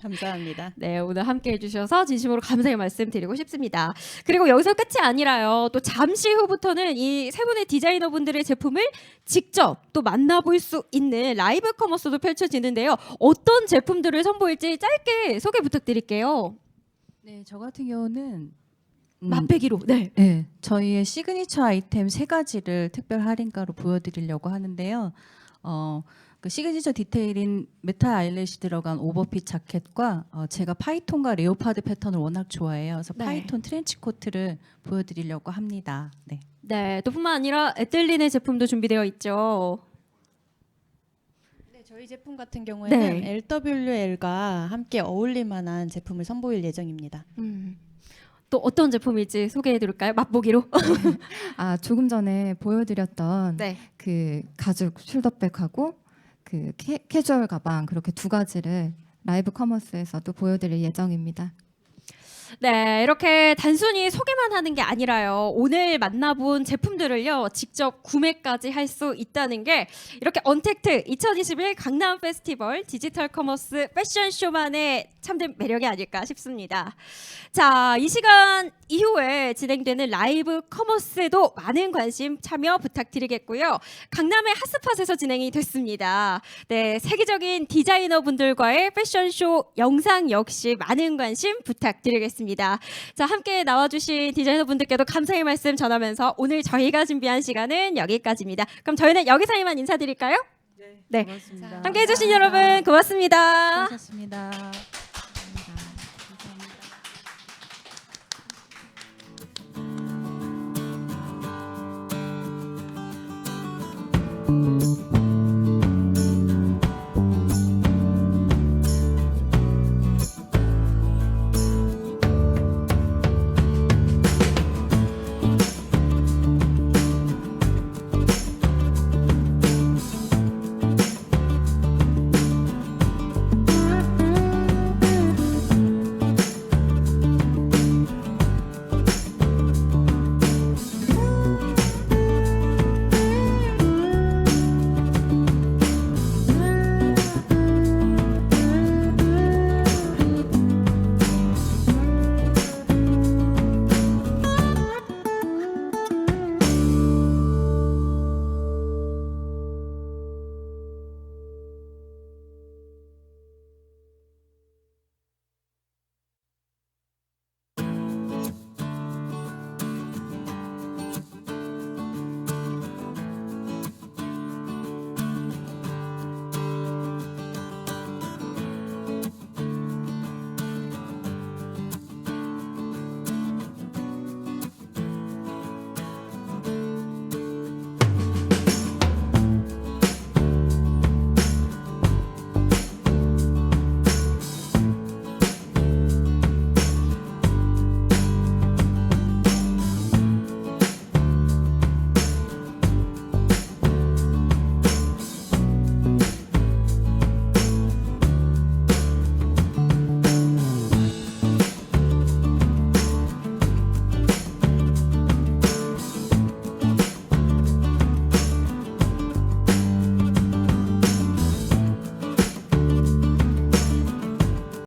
감사합니다. 네, 오늘 함께 해주셔서 진심으로 감사의 말씀드리고 싶습니다. 그리고 여기서 끝이 아니라요. 또 잠시 후부터는 이 세 분의 디자이너분들의 제품을 직접 또 만나볼 수 있는 라이브 커머스도 펼쳐지는데요. 어떤 제품들을 선보일지 짧게 소개 부탁드릴게요. 네, 저 같은 경우는 맛배기로. 네. 네, 저희의 시그니처 아이템 3가지를 특별 할인가로 보여드리려고 하는데요. 그 시그니처 디테일인 메탈 아이래시 들어간 오버핏 자켓과 제가 파이톤과 레오파드 패턴을 워낙 좋아해요. 그래서 네. 파이톤 트렌치 코트를 보여드리려고 합니다. 네. 네, 또 뿐만 아니라 에틀린의 제품도 준비되어 있죠. 네, 저희 제품 같은 경우에는 네. LWL과 함께 어울릴 만한 제품을 선보일 예정입니다. 또 어떤 제품일지 소개해드릴까요? 맛보기로. 아, 조금 전에 보여드렸던 네. 그 가죽 숄더백하고 그 캐주얼 가방 그렇게 두 가지를 라이브 커머스에서도 보여드릴 예정입니다. 네, 이렇게 단순히 소개만 하는 게 아니라요. 오늘 만나본 제품들을요, 직접 구매까지 할 수 있다는 게 이렇게 언택트 2021 강남 페스티벌 디지털 커머스 패션쇼만의 참된 매력이 아닐까 싶습니다. 자, 이 시간 이후에 진행되는 라이브 커머스에도 많은 관심 참여 부탁드리겠고요. 강남의 핫스팟에서 진행이 됐습니다. 네, 세계적인 디자이너분들과의 패션쇼 영상 역시 많은 관심 부탁드리겠습니다. 자, 함께 나와주신 디자이너분들께도 감사의 말씀 전하면서 오늘 저희가 준비한 시간은 여기까지입니다. 그럼 저희는 여기서 이만 인사드릴까요? 네. 고맙습니다. 함께 해주신 여러분 고맙습니다. 수고하셨습니다. 음.